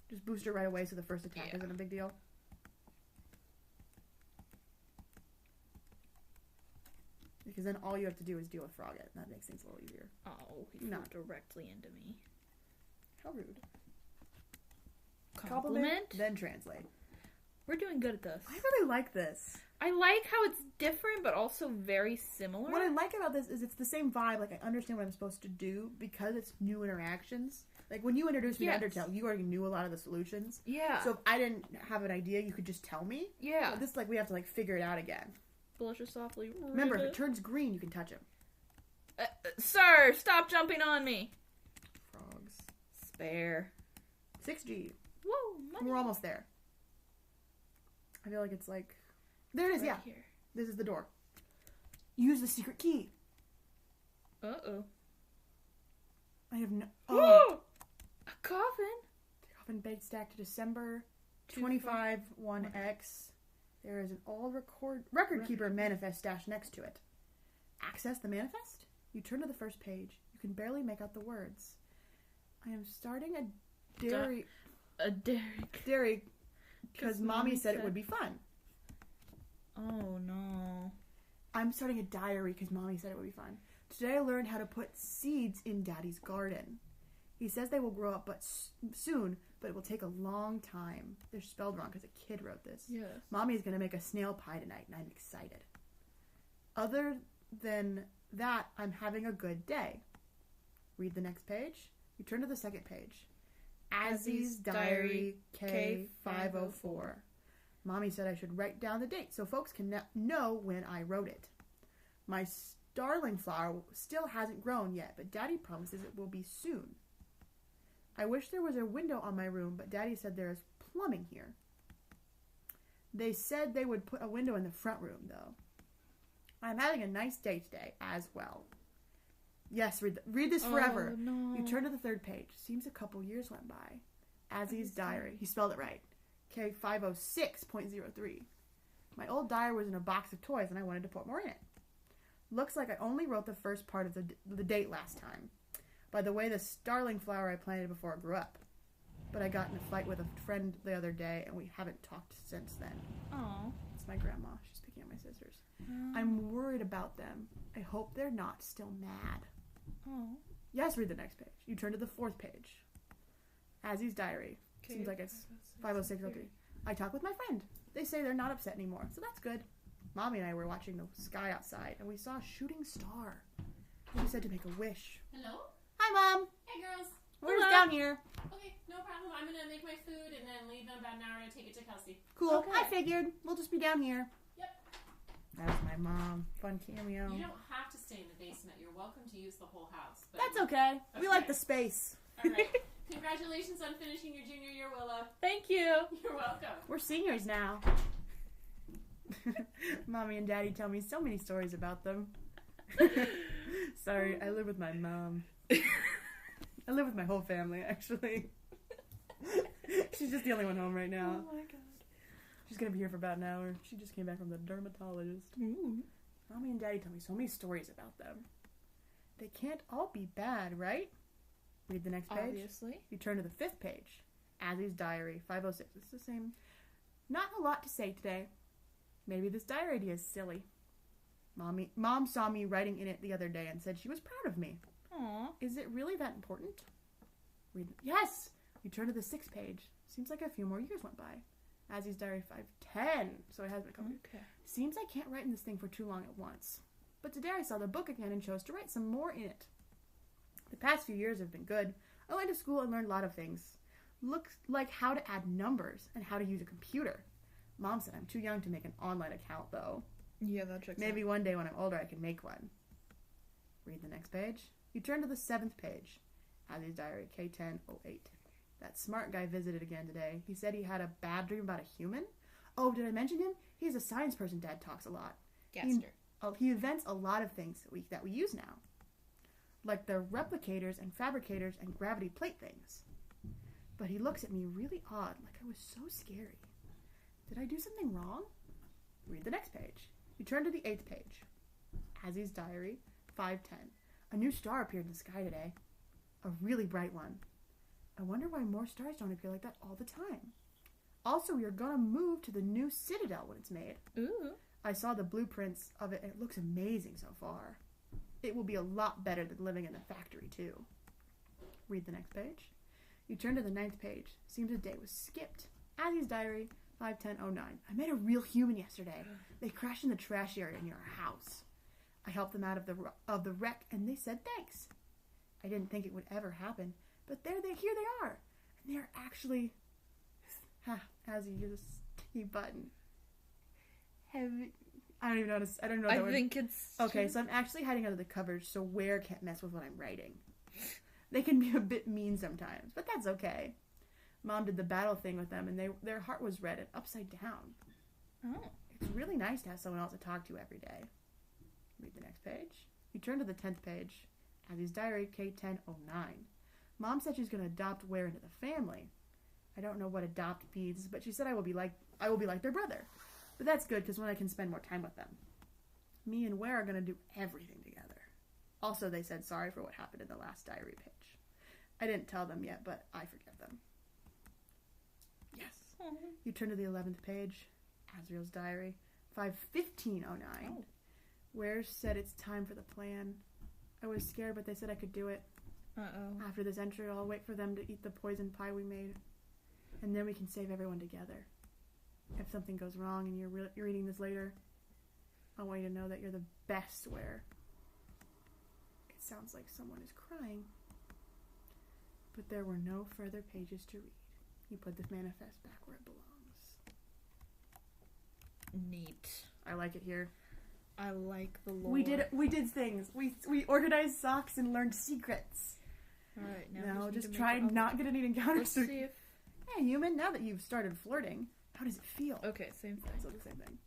S1: Just boost her right away so the first attack
S2: Yeah.
S1: isn't a big deal. Because then all you have to do is deal with Frogget, and that makes things a little easier.
S2: Oh, he flew directly into me.
S1: How rude.
S2: Compliment?
S1: Then translate.
S2: We're doing good at this.
S1: I really like this.
S2: I like how it's different, but also very similar.
S1: What I like about this is it's the same vibe. Like, I understand what I'm supposed to do because it's new interactions. Like, when you introduced me to Undertale, you already knew a lot of the solutions.
S2: Yeah.
S1: So if I didn't have an idea, you could just tell me.
S2: Yeah.
S1: But this, like, we have to, like, figure it out again.
S2: Blush softly.
S1: Remember, if it turns green, you can touch him.
S2: Sir, stop jumping on me.
S1: Frogs.
S2: Spare.
S1: 6G.
S2: Whoa, money.
S1: We're almost there. I feel like it's like... There it is, yeah.
S2: Here.
S1: This is the door. Use the secret key.
S2: Uh-oh.
S1: I have no...
S2: Oh! A coffin?
S1: The coffin baked stack to December 25 1X. There is an old record keeper manifest stashed next to it. Access the manifest? You turn to the first page. You can barely make out the words. I am starting a dairy... Dairy... Because Mommy said it would be fun.
S2: Oh, no.
S1: I'm starting a diary because Mommy said it would be fun. Today I learned how to put seeds in Daddy's garden. He says they will grow up soon, but it will take a long time. They're spelled wrong because a kid wrote this.
S2: Yes.
S1: Mommy is going to make a snail pie tonight, and I'm excited. Other than that, I'm having a good day. Read the next page. You turn to the second page. Azzy's Diary K504. Mommy said I should write down the date so folks can know when I wrote it. My starling flower still hasn't grown yet, but Daddy promises it will be soon. I wish there was a window on my room, but Daddy said there is plumbing here. They said they would put a window in the front room, though. I'm having a nice day today, as well. Yes, read this forever.
S2: Oh, no.
S1: You turn to the third page. Seems a couple years went by. Azzy's Diary. He spelled it right. K506.03. My old diary was in a box of toys, and I wanted to put more in it. Looks like I only wrote the first part of the date last time. By the way, the starling flower I planted before it grew up. But I got in a fight with a friend the other day, and we haven't talked since then.
S2: Oh.
S1: It's my grandma. She's picking up my sisters. I'm worried about them. I hope they're not still mad.
S2: Oh.
S1: Yes, read the next page. You turn to the fourth page. Azzy's Diary. Seems like it's 50603. I talked with my friend. They say they're not upset anymore, so that's good. Mommy and I were watching the sky outside, and we saw a shooting star. We said to make a wish.
S3: Hello?
S1: Hi, Mom.
S3: Hey, girls.
S1: We're just down here.
S3: Okay, no problem. I'm going to make my food and then leave in about an hour to take it to Kelsey.
S1: Cool.
S3: Okay.
S1: I figured. We'll just be down here.
S3: Yep.
S1: That was my mom. Fun cameo.
S3: You don't have to stay in the basement. You're welcome to use the whole house. But
S1: That's okay. We like the space.
S3: All right. Congratulations on finishing your junior year, Willow.
S2: Thank you.
S3: You're welcome.
S1: We're seniors now. Mommy and Daddy tell me so many stories about them. Sorry, I live with my mom. I live with my whole family, actually. She's just the only one home right now.
S2: Oh my god.
S1: She's gonna be here for about an hour. She just came back from the dermatologist.
S2: Ooh.
S1: Mommy and Daddy tell me so many stories about them. They can't all be bad, right? Read the next page.
S2: Obviously.
S1: You turn to the fifth page. Azzy's Diary, 506. It's the same. Not a lot to say today. Maybe this diary idea is silly. Mom saw me writing in it the other day and said she was proud of me.
S2: Aw.
S1: Is it really that important? Yes! You turn to the sixth page. Seems like a few more years went by. Azzy's Diary 510. So it has been a couple.
S2: Okay.
S1: Seems I can't write in this thing for too long at once. But today I saw the book again and chose to write some more in it. The past few years have been good. I went to school and learned a lot of things. Looks like how to add numbers and how to use a computer. Mom said I'm too young to make an online account, though.
S2: Yeah, that checks
S1: Maybe one day when I'm older I can make one. Read the next page. You turn to the seventh page. Azzy's Diary, K1008. That smart guy visited again today. He said he had a bad dream about a human. Oh, did I mention him? He's a science person Dad talks a lot. He invents a lot of things that we use now. Like the replicators and fabricators and gravity plate things. But he looks at me really odd, like I was so scary. Did I do something wrong? Read the next page. You turn to the eighth page. Azzy's Diary, 510. A new star appeared in the sky today. A really bright one. I wonder why more stars don't appear like that all the time. Also, we are gonna move to the new citadel when it's made.
S2: Ooh.
S1: I saw the blueprints of it and it looks amazing so far. It will be a lot better than living in the factory, too. Read the next page. You turn to the 9th page. Seems a day was skipped. Addie's diary, 5/10/09. I met a real human yesterday. They crashed in the trash area near our house. I helped them out of the wreck, and they said thanks. I didn't think it would ever happen, but here they are. And they are actually... as you use a sticky button. I don't even know. I don't know.
S2: I think it's...
S1: Okay, so I'm actually hiding under the covers, so Where can't mess with what I'm writing. They can be a bit mean sometimes, but that's okay. Mom did the battle thing with them, and their heart was red and upside down.
S2: Oh.
S1: It's really nice to have someone else to talk to every day. Read the next page. You turn to the 10th page. Abby's diary, K1009. Mom said she's going to adopt Ware into the family. I don't know what adopt means, but she said I will be like their brother. But that's good, because then I can spend more time with them. Me and Ware are going to do everything together. Also, they said sorry for what happened in the last diary page. I didn't tell them yet, but I forgive them. Yes. You turn to the 11th page. Azriel's diary, 5/15/09. Oh. Ware said it's time for the plan. I was scared, but they said I could do it.
S2: Uh-oh.
S1: After this entry, I'll wait for them to eat the poison pie we made. And then we can save everyone together. If something goes wrong and you're reading this later, I want you to know that you're the best, Ware. It sounds like someone is crying. But there were no further pages to read. You put the manifest back where it belongs.
S2: Neat.
S1: I like it here.
S2: I like the lore.
S1: We did things. We organized socks and learned secrets.
S2: Alright,
S1: now just try and not get any encounters.
S2: Let's see if...
S1: Hey, human, now that you've started flirting, how does it feel?
S2: Okay, same thing.
S1: So the same thing.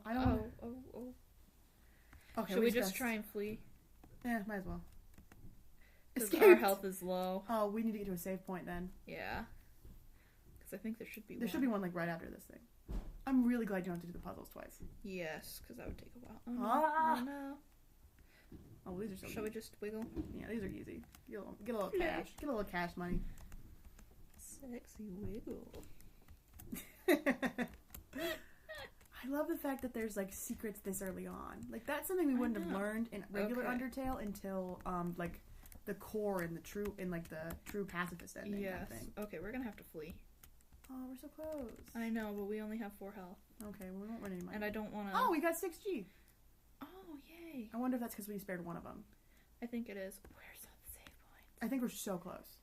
S1: I don't know.
S2: Oh.
S1: Okay,
S2: should we just try and flee?
S1: Yeah, might as well.
S2: Because our health is low.
S1: Oh, we need to get to a save point then.
S2: Yeah. Because I think there should be one.
S1: There should be one, like, right after this thing. I'm really glad you don't have to do the puzzles twice.
S2: Yes, because that would take a while. Oh,
S1: no.
S2: Oh, no.
S1: Oh, these are so
S2: Shall we just wiggle?
S1: Yeah, these are easy. Get a little cash. Get a little cash money.
S2: Sexy wiggle.
S1: I love the fact that there's, like, secrets this early on. Like, that's something we wouldn't have learned in regular Undertale until, like, the core and the true pacifist ending.
S2: Yes.
S1: Kind of thing.
S2: Okay, we're gonna have to flee.
S1: Oh, we're so close.
S2: I know, but we only have 4 health.
S1: Okay, well, we won't run any money.
S2: And I don't want to...
S1: Oh, we got 6G.
S2: Oh, yay.
S1: I wonder if that's because we spared one of them.
S2: I think it is. Where's the save point?
S1: I think we're so close.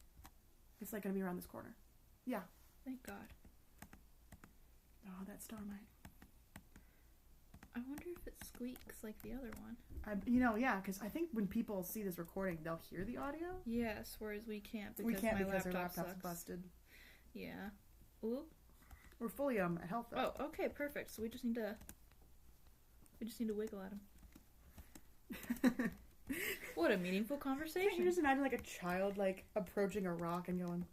S1: It's, like, going to be around this corner. Yeah.
S2: Thank God.
S1: Oh, that Starmite.
S2: I wonder if it squeaks like the other one.
S1: Yeah, because I think when people see this recording, they'll hear the audio.
S2: Yes, whereas we can't because
S1: our laptop's
S2: sucks.
S1: busted.
S2: Yeah. Oop.
S1: We're fully at health though.
S2: Oh, okay, perfect. So we just need to wiggle at him. What a meaningful conversation.
S1: Can you just imagine like a child like approaching a rock and going,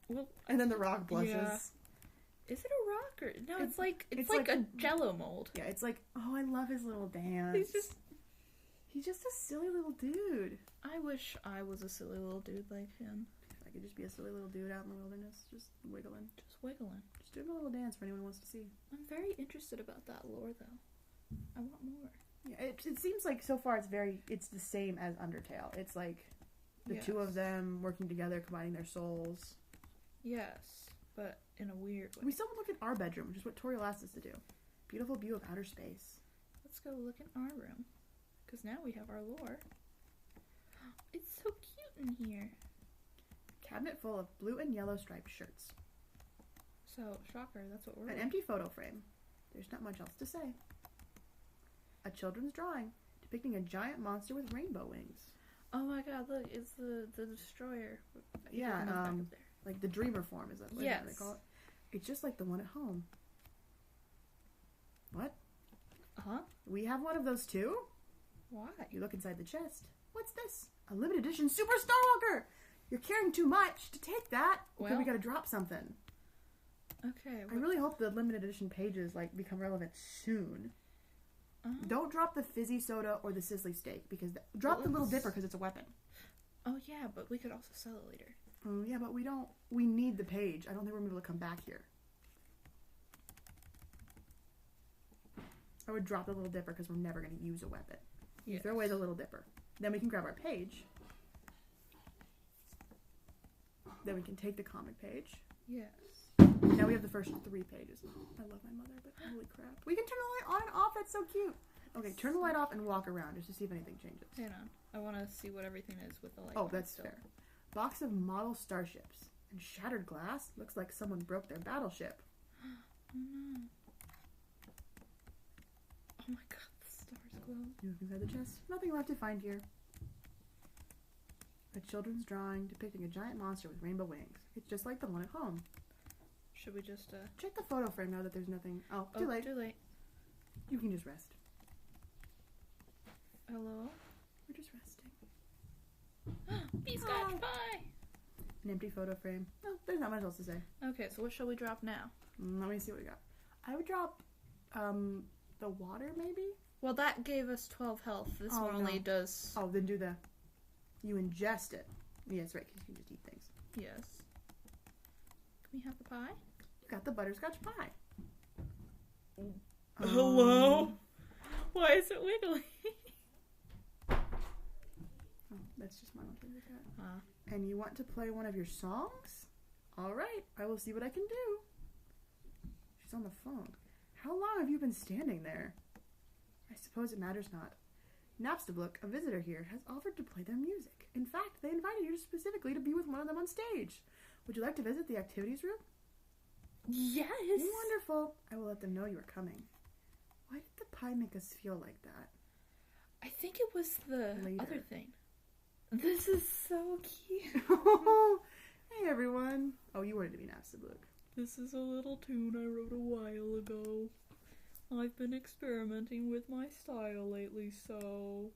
S2: well,
S1: and then the rock blushes.
S2: Yeah. Is it a rock or no? It's like a Jello mold.
S1: Yeah, it's like, oh, I love his little dance. He's just a silly little dude.
S2: I wish I was a silly little dude like him.
S1: If I could just be a silly little dude out in the wilderness, just wiggling.
S2: Just wiggling.
S1: Just doing a little dance for anyone who wants to see.
S2: I'm very interested about that lore though. I want more.
S1: Yeah, it seems like so far it's the same as Undertale. It's like the two of them working together, combining their souls.
S2: Yes, but in a weird way.
S1: We still haven't looked at our bedroom, which is what Toriel asked us to do. Beautiful view of outer space.
S2: Let's go look in our room. Because now we have our lore. It's so cute in here.
S1: Cabinet full of blue and yellow striped shirts.
S2: So, shocker, that's what we're
S1: An empty photo frame. There's not much else to say. A children's drawing depicting a giant monster with rainbow wings.
S2: Oh my god, look, it's the destroyer.
S1: Yeah, like the dreamer form, is that what they call it? It's just like the one at home. What?
S2: Uh-huh.
S1: We have one of those too?
S2: Why?
S1: You look inside the chest. What's this? A limited edition Super Starwalker! You're carrying too much to take that. Okay, we gotta drop something.
S2: Okay.
S1: I really hope the limited edition pages like become relevant soon. Don't drop the fizzy soda or the sizzly steak because drop the Little Dipper because it's a weapon.
S2: Oh, yeah, but we could also sell it later.
S1: Oh, yeah, but we need the page. I don't think we're going to be able to come back here. I would drop the Little Dipper because we're never going to use a weapon. You
S2: Yes.
S1: throw away the Little Dipper. Then we can grab our page. Then we can take the comic page.
S2: Yes.
S1: Now we have the first 3 pages. I love my mother, but holy crap. We can turn the light on and off. That's so cute. Okay, turn the light off and walk around just to see if anything changes.
S2: Hang on. I want to see what everything is with the light.
S1: Oh,
S2: on
S1: that's
S2: still.
S1: fair. Box of model starships. And shattered glass? Looks like someone broke their battleship.
S2: Oh, no. Oh, my God. The stars glow.
S1: You look inside the chest. Nothing left to find here. A children's drawing depicting a giant monster with rainbow wings. It's just like the one at home.
S2: Should we just,
S1: Check the photo frame now that there's nothing. Oh, too late.
S2: Too late.
S1: You can just rest.
S2: Hello?
S1: We're just resting.
S2: Bee-scotch pie!
S1: An empty photo frame. No, there's not much else to say.
S2: Okay, so what shall we drop now?
S1: Let me see what we got. I would drop, the water, maybe?
S2: Well, that gave us 12 health. This
S1: Oh,
S2: one only
S1: no.
S2: does...
S1: Oh, then do the... You ingest it. Yes, right, because you can just eat things.
S2: Yes. Can we have the pie?
S1: You got the butterscotch pie.
S2: Hello? Why is it wiggly?
S1: Oh, that's just my little cat.
S2: Huh.
S1: And you want to play one of your songs? All right, I will see what I can do. She's on the phone. How long have you been standing there? I suppose it matters not. Napstablook, a visitor here, has offered to play their music. In fact, they invited you specifically to be with one of them on stage. Would you like to visit the activities room?
S2: Yes!
S1: Wonderful. I will let them know you are coming. Why did the pie make us feel like that?
S2: I think it was the
S1: Later.
S2: other thing. This is so cute.
S1: Hey, everyone. Oh, you wanted to be Napstablook.
S2: This is a little tune I wrote a while ago. I've been experimenting with my style lately, so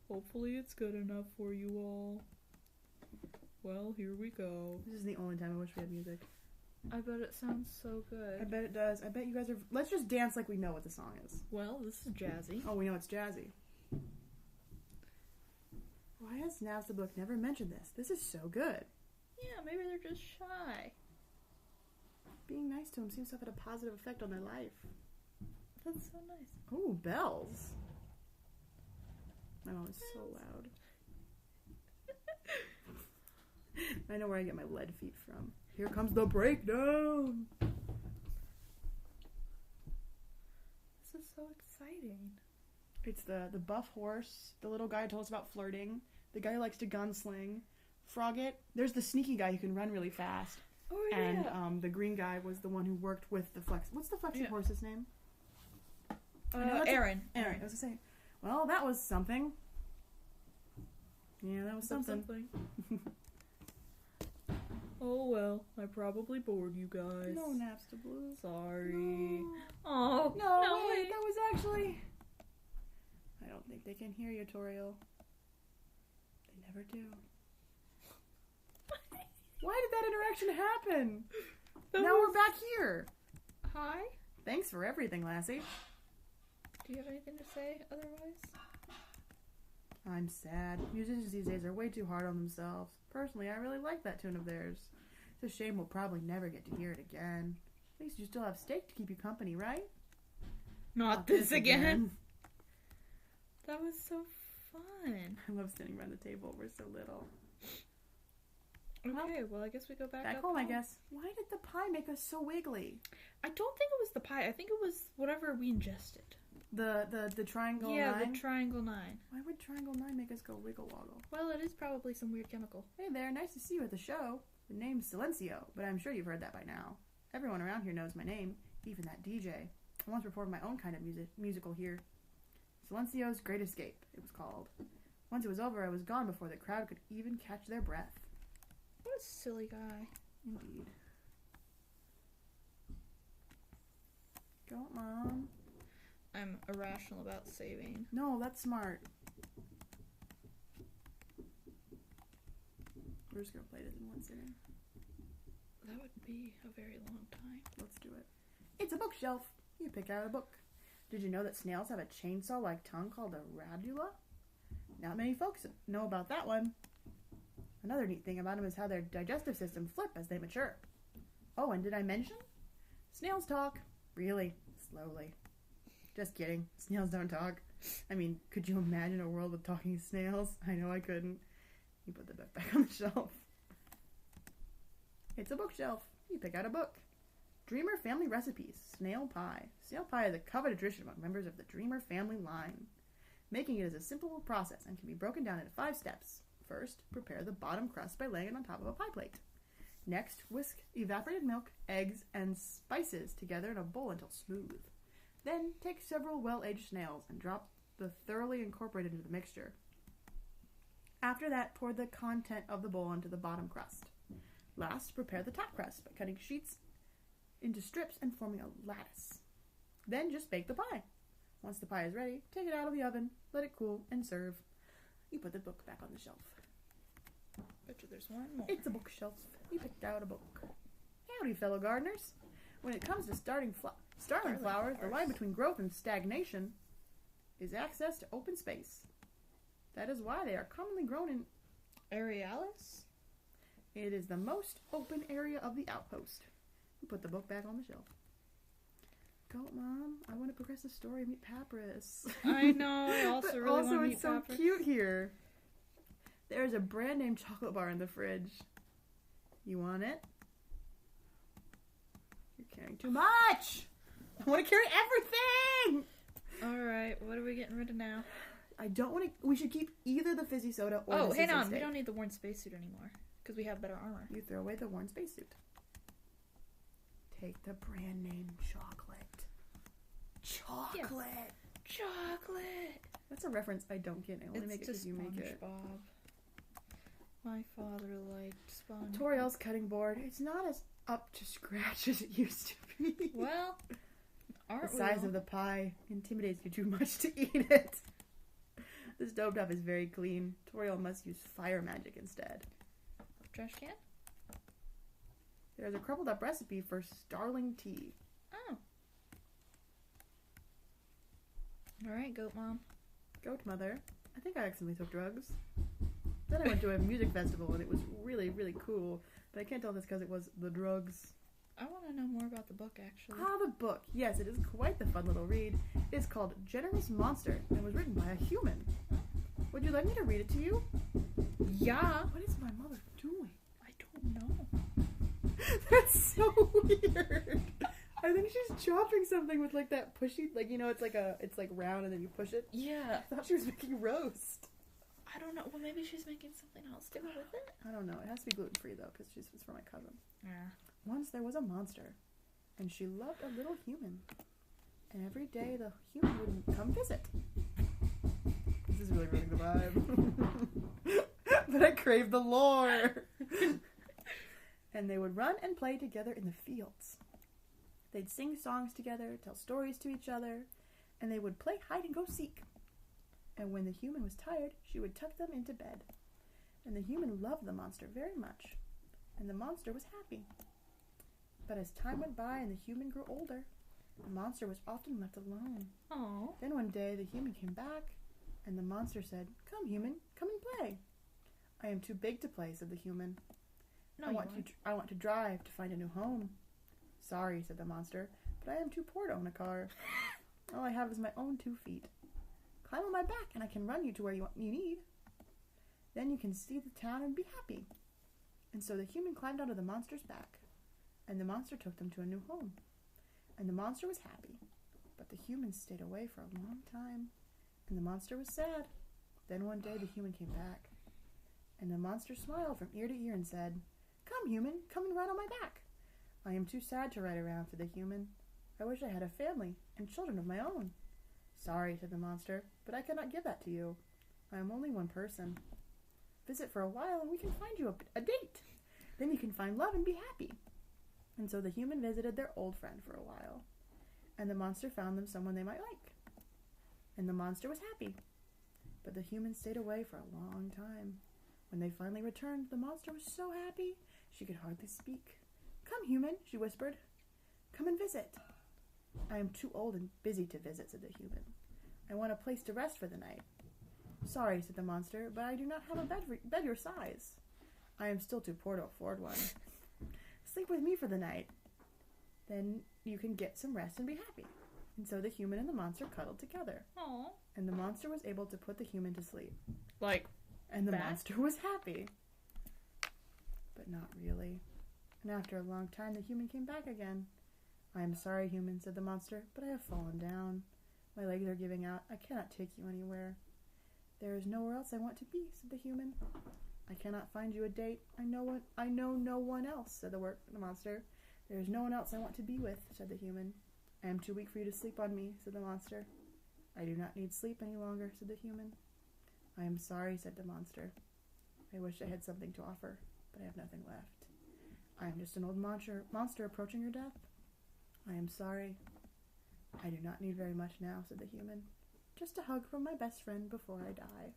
S2: hopefully it's good enough for you all. Well, here we go.
S1: This is the only time I wish we had music.
S2: I bet it sounds so
S1: I
S2: good.
S1: bet it does. I bet you guys are... Let's just dance like we know what the song is.
S2: Well, this is jazzy.
S1: Oh, we know it's jazzy. Why has Napstablook never mentioned this? This is so good.
S2: Yeah, maybe they're just shy.
S1: Being nice to them seems to have had a positive effect on their life.
S2: That's so nice.
S1: Ooh, bells. My mom is so loud. I know where I get my lead feet from. Here comes the breakdown.
S2: This is so exciting.
S1: It's the buff horse, the little guy who told us about flirting, the guy who likes to gunsling, Frogget. There's the sneaky guy who can run really fast.
S2: Oh, yeah.
S1: And the green guy was the one who worked with the flex. What's the flexing horse's name?
S2: Aaron.
S1: Aaron. I was gonna say. Well, that was something. Yeah, that was something.
S2: Oh well, I probably bored you guys.
S1: No, Napstablook.
S2: Sorry.
S1: No.
S2: Oh
S1: No, wait, that was actually... I don't think they can hear you, Toriel. They never do. Why did that interaction happen? Now we're back here.
S2: Hi.
S1: Thanks for everything, Lassie.
S2: Do you have anything to say otherwise?
S1: I'm sad. Musicians these days are way too hard on themselves. Personally, I really like that tune of theirs. It's a shame we'll probably never get to hear it again. At least you still have steak to keep you company, right?
S2: Not this again. That was so fun.
S1: I love standing around the table. We're so little.
S2: Okay, well I guess we go back up
S1: home, I guess. Why did the pie make us so wiggly?
S2: I don't think it was the pie. I think it was whatever we ingested.
S1: The triangle 9?
S2: Yeah, the triangle 9.
S1: Why would triangle 9 make us go wiggle woggle?
S2: Well, it is probably some weird chemical.
S1: Hey there, nice to see you at the show. The name's Silencio, but I'm sure you've heard that by now. Everyone around here knows my name, even that DJ. I once performed my own kind of musical here. Silencio's Great Escape, it was called. Once it was over, I was gone before the crowd could even catch their breath.
S2: What a silly guy.
S1: Indeed. Go, Mom.
S2: I'm irrational about saving.
S1: No, that's smart. We're just gonna play this in one sitting.
S2: That would be a very long time.
S1: Let's do it. It's a bookshelf. You pick out a book. Did you know that snails have a chainsaw-like tongue called a radula? Not many folks know about that one. Another neat thing about them is how their digestive systems flip as they mature. Oh, and did I mention? Snails talk. Really? Slowly. Just kidding. Snails don't talk. I mean, could you imagine a world with talking snails? I know I couldn't. You put the book back on the shelf. It's a bookshelf. You pick out a book. Dreamer Family Recipes. Snail Pie. Snail pie is a coveted tradition among members of the Dreamer family line. Making it is a simple process and can be broken down into 5 steps. First, prepare the bottom crust by laying it on top of a pie plate. Next, whisk evaporated milk, eggs, and spices together in a bowl until smooth. Then, take several well-aged snails and drop the thoroughly incorporated into the mixture. After that, pour the content of the bowl into the bottom crust. Last, prepare the top crust by cutting sheets into strips and forming a lattice. Then just bake the pie. Once the pie is ready, take it out of the oven, let it cool, and serve. You put the book back on the shelf.
S2: Bet you there's one more.
S1: It's a bookshelf. You picked out a book. Howdy, fellow gardeners. When it comes to starting flowers, the line between growth and stagnation is access to open space. That is why they are commonly grown in
S2: Arealis?
S1: It is the most open area of the outpost. You put the book back on the shelf. Go, Mom. I want to progress the story and meet Papyrus.
S2: I know. I also really want to meet
S1: it's so
S2: Papyrus.
S1: cute here. There's a brand name chocolate bar in the fridge. You want it? You're carrying too much. I want to carry everything.
S2: Alright, what are we getting rid of now?
S1: I don't want to. We should keep either the fizzy soda or the
S2: hang
S1: sizzling
S2: on.
S1: steak.
S2: We don't need the worn spacesuit anymore. Because we have better armor.
S1: You throw away the worn spacesuit. Take the brand name chocolate. Chocolate.
S2: Yes. Chocolate.
S1: That's a reference I don't get. I only make it because you make it.
S2: SpongeBob. My father liked SpongeBob.
S1: Toriel's cutting board. It's not as up to scratch as it used to be.
S2: Well, aren't
S1: the size
S2: we
S1: of the pie intimidates you too much to eat it. The stovetop is very clean. Toriel must use fire magic instead.
S2: Trash can?
S1: There's a crumpled up recipe for starling tea.
S2: Oh. Alright, Goat Mom.
S1: Goat Mother. I think I accidentally took drugs. Then I went to a music festival and it was really, really cool. But I can't tell this because it was the drugs.
S2: I want to know more about the book, actually.
S1: Ah, the book. Yes, it is quite the fun little read. It is called Generous Monster and was written by a human. Would you like me to read it to you?
S2: Yeah.
S1: What is my mother doing?
S2: I don't know.
S1: That's so weird. I think she's chopping something with like that pushy, like, you know, it's like round and then you push it.
S2: Yeah.
S1: I thought she was making roast.
S2: I don't know. Well, maybe she's making something else to go with it.
S1: I don't know. It has to be gluten free though, because it's for my cousin.
S2: Yeah.
S1: Once there was a monster, and she loved a little human. And every day the human would come visit. This is really ruining the vibe. But I crave the lore. And they would run and play together in the fields. They'd sing songs together, tell stories to each other, and they would play hide and go seek. And when the human was tired, she would tuck them into bed. And the human loved the monster very much. And the monster was happy. But as time went by and the human grew older, the monster was often left alone.
S2: Oh.
S1: Then one day the human came back, and the monster said, "Come, human, come and play." "I am too big to play," said the human.
S2: No,
S1: I want to drive to find a new home." "Sorry," said the monster, "but I am too poor to own a car. All I have is my own 2 feet. Climb on my back and I can run you to where you need. Then you can see the town and be happy." And so the human climbed onto the monster's back, and the monster took them to a new home. And the monster was happy, but the human stayed away for a long time, and the monster was sad. Then one day the human came back, and the monster smiled from ear to ear and said, "Come, human, come and ride on my back." "I am too sad to ride around," said the human. "I wish I had a family and children of my own." "Sorry," said the monster, "but I cannot give that to you. I am only one person. Visit for a while and we can find you a date. Then you can find love and be happy." And so the human visited their old friend for a while, and the monster found them someone they might like. And the monster was happy, but the human stayed away for a long time. When they finally returned, the monster was so happy she could hardly speak. "Come, human," she whispered. "Come and visit." "I am too old and busy to visit," said the human. "I want a place to rest for the night." "Sorry," said the monster, "but I do not have a bed your size. I am still too poor to afford one. Sleep with me for the night. Then you can get some rest and be happy. And so the human and the monster cuddled together.
S2: Aww.
S1: And the monster was able to put the human to sleep.
S2: Like,
S1: And the
S2: that?
S1: monster was happy. But not really. And after a long time, the human came back again. I am sorry, human, said the monster, but I have fallen down. My legs are giving out. I cannot take you anywhere. There is nowhere else I want to be, said the human. I cannot find you a date. I know no one else, said the monster. There is no one else I want to be with, said the human. I am too weak for you to sleep on me, said the monster. I do not need sleep any longer, said the human. I am sorry, said the monster. I wish I had something to offer, but I have nothing left. I am just an old monster approaching your death. I am sorry. I do not need very much now, said the human. Just a hug from my best friend before I die.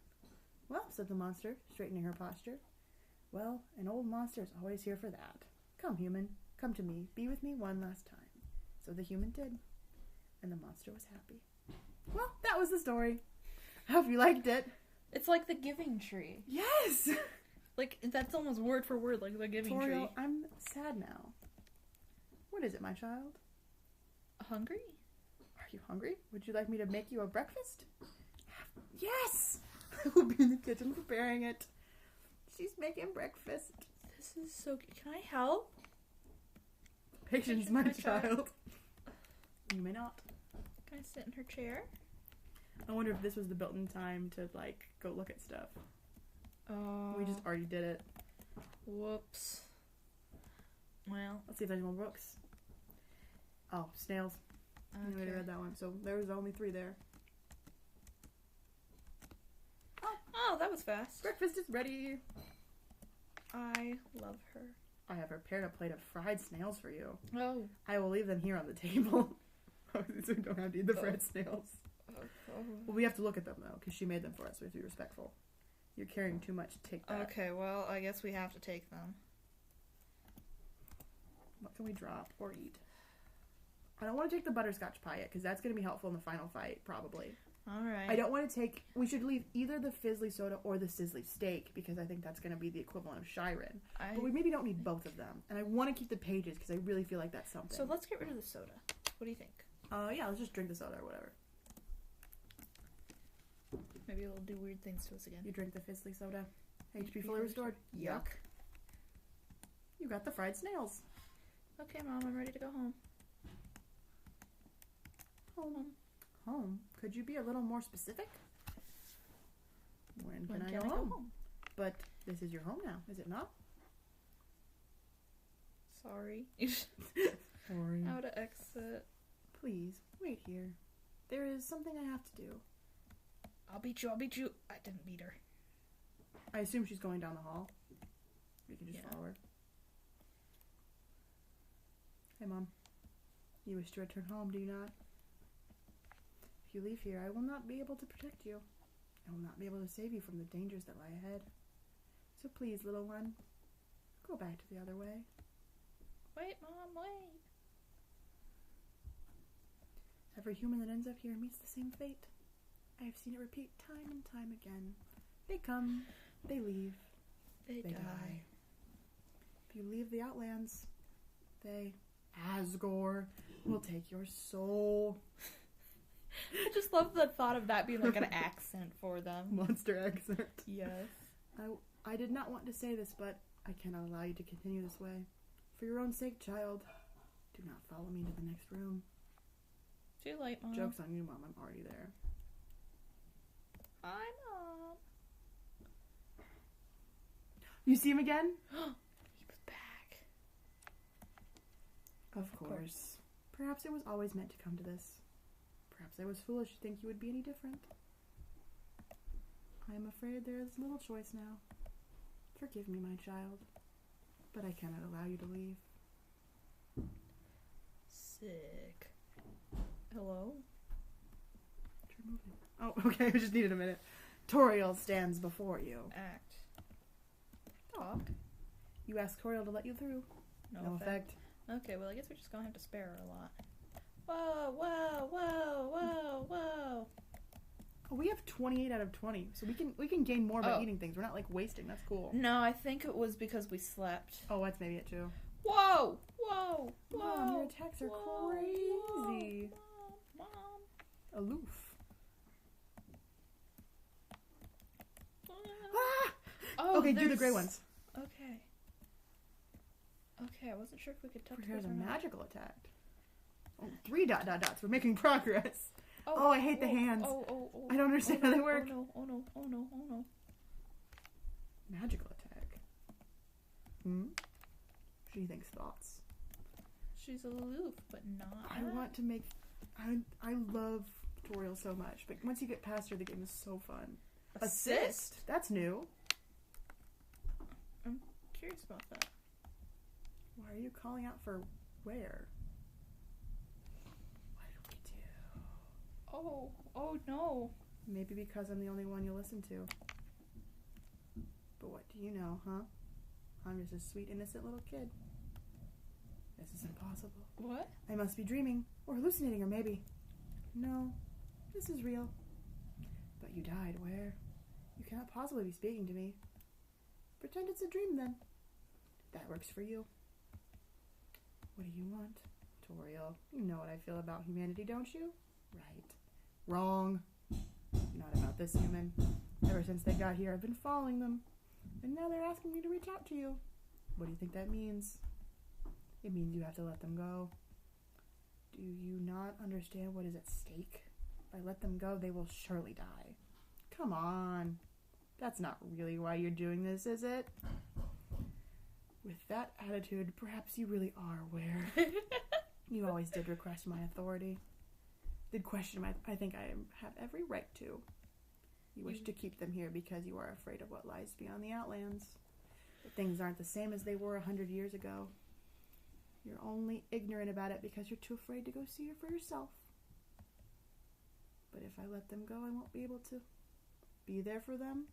S1: Well, said the monster, straightening her posture. Well, an old monster is always here for that. Come, human, come to me. Be with me one last time. So the human did, and the monster was happy. Well, that was the story. I hope you liked it.
S2: it's like the giving tree.
S1: Yes!
S2: Like, that's almost word for word like the giving tree.
S1: Toriel, I'm sad now. What is it, my child?
S2: Hungry?
S1: Are you hungry? Would you like me to make you a breakfast? Yes! I will be in the kitchen preparing it. She's making breakfast.
S2: This is so good. Can I help?
S1: Patience, my child. You may not.
S2: Can I sit in her chair?
S1: I wonder if this was the built-in time to, like, go look at stuff.
S2: Oh.
S1: We just already did it.
S2: Whoops. Well.
S1: Let's see if there's more books. Oh, snails. I already read that one. So there was only 3 there.
S2: Oh, that was fast.
S1: Breakfast is ready.
S2: I love her.
S1: I have prepared a plate of fried snails for you.
S2: Oh.
S1: I will leave them here on the table. So we don't have to eat the fried snails. Well, we have to look at them, though, because she made them for us. We have to be respectful. You're carrying too much. Take that.
S2: Okay, well, I guess we have to take them.
S1: What can we drop or eat? I don't want to take the butterscotch pie yet, because that's going to be helpful in the final fight, probably.
S2: Alright.
S1: I don't want to take... We should leave either the fizzly soda or the sizzly steak, because I think that's going to be the equivalent of Shiren. But we maybe don't need both of them. And I want to keep the pages, because I really feel like that's something.
S2: So let's get rid of the soda. What do you think?
S1: Yeah, let's just drink the soda or whatever.
S2: Maybe it'll do weird things to us again.
S1: You drink the fizzly soda. HP fully restored. Yuck. You got the fried snails.
S2: Okay, Mom, I'm ready to go home.
S1: Home? Could you be a little more specific? When can I go home? But this is your home now, is it not?
S2: Sorry.
S1: Sorry.
S2: How to exit.
S1: Please, wait here. There is something I have to do.
S2: I'll beat you. I didn't beat her.
S1: I assume she's going down the hall. We can just follow her. Hey, Mom. You wish to return home, do you not? If you leave here, I will not be able to protect you. I will not be able to save you from the dangers that lie ahead. So please, little one, go back to the other way.
S2: Wait, Mom, wait.
S1: Every human that ends up here meets the same fate. I have seen it repeat time and time again. They come, they leave,
S2: They die.
S1: If you leave the Outlands, they, Asgore, will take your soul.
S2: I just love the thought of that being like an accent for them.
S1: Monster accent.
S2: Yes.
S1: I did not want to say this, but I cannot allow you to continue this way. For your own sake, child, do not follow me to the next room.
S2: Too late, Mom.
S1: Joke's on you, Mom. I'm already there.
S2: Hi, Mom.
S1: You see him again?
S2: He was back.
S1: Of course. Perhaps it was always meant to come to this. Perhaps I was foolish to think you would be any different. I am afraid there is little choice now. Forgive me, my child, but I cannot allow you to leave.
S2: Sick. Hello?
S1: Oh, okay, I just needed a minute. Toriel stands before you.
S2: Act. Talk.
S1: You ask Toriel to let you through. No effect.
S2: Okay, well, I guess we're just gonna have to spare her a lot. Whoa, whoa, whoa, whoa, whoa.
S1: Oh, we have 28 out of 20, so we can gain more by
S2: Oh.
S1: eating things. We're not like wasting. That's cool.
S2: No, I think it was because we slept.
S1: Oh, that's maybe it too.
S2: Whoa! Whoa! Whoa!
S1: Mom, your attacks are
S2: Whoa,
S1: crazy.
S2: Mom.
S1: Aloof.
S2: Ah!
S1: Ah!
S2: Oh,
S1: Okay, do the
S2: there's-
S1: gray ones.
S2: Okay. Okay, I wasn't sure if we could touch
S1: Here's
S2: those
S1: a
S2: or not.
S1: magical attack. Oh, 3 ... dots. We're making progress. Oh, I hate the hands.
S2: Oh.
S1: I don't understand how they work.
S2: Oh no.
S1: Magical attack. She thinks thoughts.
S2: She's aloof, but not.
S1: I want to make... I love tutorials so much, but once you get past her, the game is so fun. Assist? That's new.
S2: I'm curious about that.
S1: Why are you calling out for where? What did we do?
S2: Oh no.
S1: Maybe because I'm the only one you listen to. But what do you know, huh? I'm just a sweet, innocent little kid. This is impossible.
S2: What?
S1: I must be dreaming, or hallucinating, or maybe... No, this is real. But you died, where? You cannot possibly be speaking to me. Pretend it's a dream, then. That works for you. What do you want? Toriel, you know what I feel about humanity, don't you? Right. Wrong. Not about this human. Ever since they got here, I've been following them. And now they're asking me to reach out to you. What do you think that means? It means you have to let them go. Do you not understand what is at stake? If I let them go, they will surely die. Come on. That's not really why you're doing this, is it? With that attitude, perhaps you really are aware. You always did request my authority. Did question I think I have every right to. You wish to keep them here because you are afraid of what lies beyond the Outlands. But things aren't the same as they were 100 years ago. You're only ignorant about it because you're too afraid to go see her for yourself. But if I let them go, I won't be able to be there for them.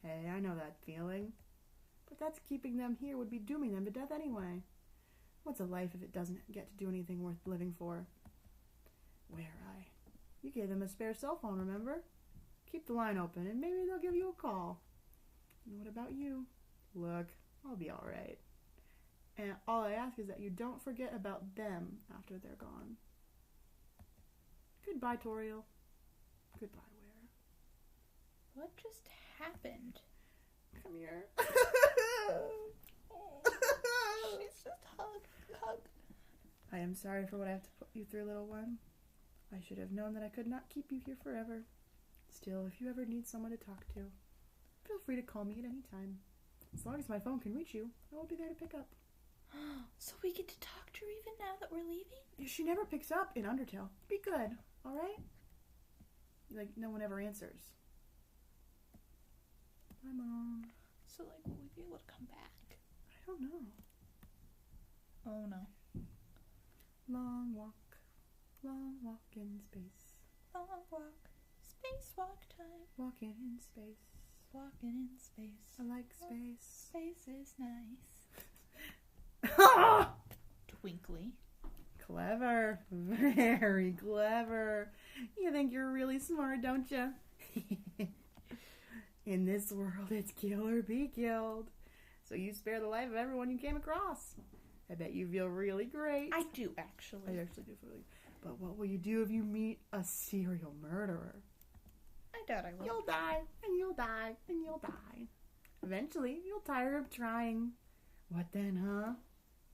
S1: Hey, I know that feeling. But that's keeping them here would be dooming them to death anyway. What's a life if it doesn't get to do anything worth living for? You gave them a spare cell phone, remember? Keep the line open and maybe they'll give you a call. And what about you? Look, I'll be alright. And all I ask is that you don't forget about them after they're gone. Goodbye, Toriel. Goodbye, Ware.
S2: What just happened?
S1: Come here.
S2: She's just hug.
S1: I am sorry for what I have to put you through, little one. I should have known that I could not keep you here forever. Still, if you ever need someone to talk to, feel free to call me at any time. As long as my phone can reach you, I will be there to pick up.
S2: So we get to talk to her even now that we're leaving?
S1: She never picks up in Undertale. Be good, alright? Like, no one ever answers. Bye, Mom.
S2: So, like, will we be able to come back?
S1: I don't know.
S2: Oh, no.
S1: Long walk in space.
S2: Long walk, spacewalk time.
S1: Walking in space.
S2: Walking in space.
S1: I like space.
S2: Space is nice. Twinkly.
S1: Clever. Very clever. You think you're really smart, don't you? In this world, it's kill or be killed. So you spare the life of everyone you came across. I bet you feel really great.
S2: I do, actually.
S1: I actually do feel really. But what will you do if you meet a serial murderer?
S2: I doubt I will.
S1: You'll die, and you'll die, and you'll die. Eventually, you'll tire of trying. What then, huh?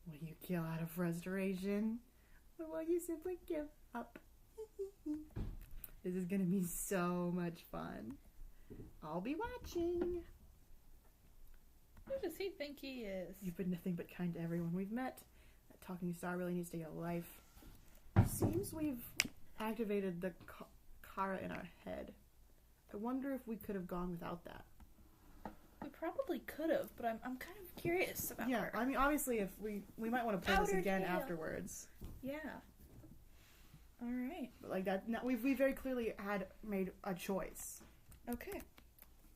S1: Will you kill out of frustration? Or will you simply give up? This is gonna be so much fun. I'll be watching.
S2: Who does he think he is?
S1: You've been nothing but kind to everyone we've met. That talking star really needs to get a life. Seems we've activated the Kara in our head. I wonder if we could have gone without that.
S2: We probably could have, but I'm kind of curious about her.
S1: I mean, obviously, if we might want to play this again
S2: Outertale.
S1: afterwards.
S2: Yeah. All right.
S1: But like that, no, we very clearly had made a choice.
S2: Okay.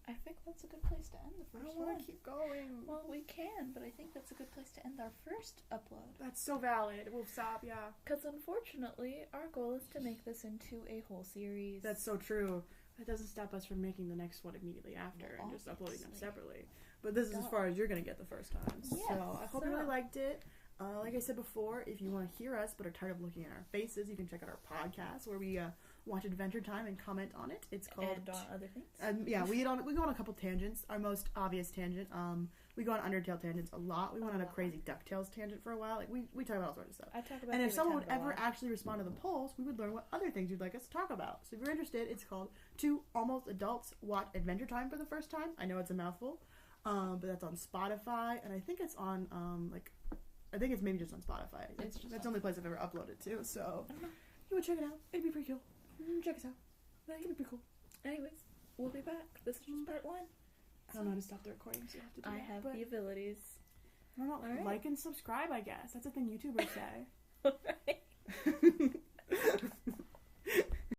S2: I think that's a good place to end the
S1: I
S2: first
S1: don't want
S2: one.
S1: to keep going.
S2: Well, we can, but I think that's a good place to end our first upload.
S1: That's so valid. We'll stop. Yeah.
S2: Because unfortunately, our goal is to make this into a whole series.
S1: That's so true. That doesn't stop us from making the next one immediately after and just uploading them
S2: Obviously.
S1: separately. But this is as far as you're going to get the first time.
S2: Yes,
S1: So I hope you really
S2: so.
S1: liked it. Like I said before, if you want to hear us but are tired of looking at our faces, you can check out our podcast where we watch Adventure Time and comment on it. It's called...
S2: And on other things.
S1: yeah, we go on a couple tangents. Our most obvious tangent, we go on Undertale tangents a lot. We went on a crazy DuckTales tangent for a while. Like we talk about all sorts of stuff.
S2: I talk about
S1: And if
S2: favorite
S1: someone would
S2: time of
S1: ever
S2: the
S1: actually respond to the polls, we would learn what other things you'd like us to talk about. So if you're interested, it's called Two Almost Adults Watch Adventure Time for the first time. I know it's a mouthful, but that's on Spotify, and I think it's on I think it's maybe just on Spotify. That's the only place I've ever uploaded to. So you would check it out. It'd be pretty cool. Check us out. It'd be pretty cool.
S2: Anyways, we'll be back. This is just part 1.
S1: I don't know how to stop the recording, so you have to do
S2: I
S1: that.
S2: have
S1: But
S2: the abilities.
S1: I don't know.
S2: All right.
S1: Like and subscribe, I guess. That's a thing YouTubers say.
S2: Alright.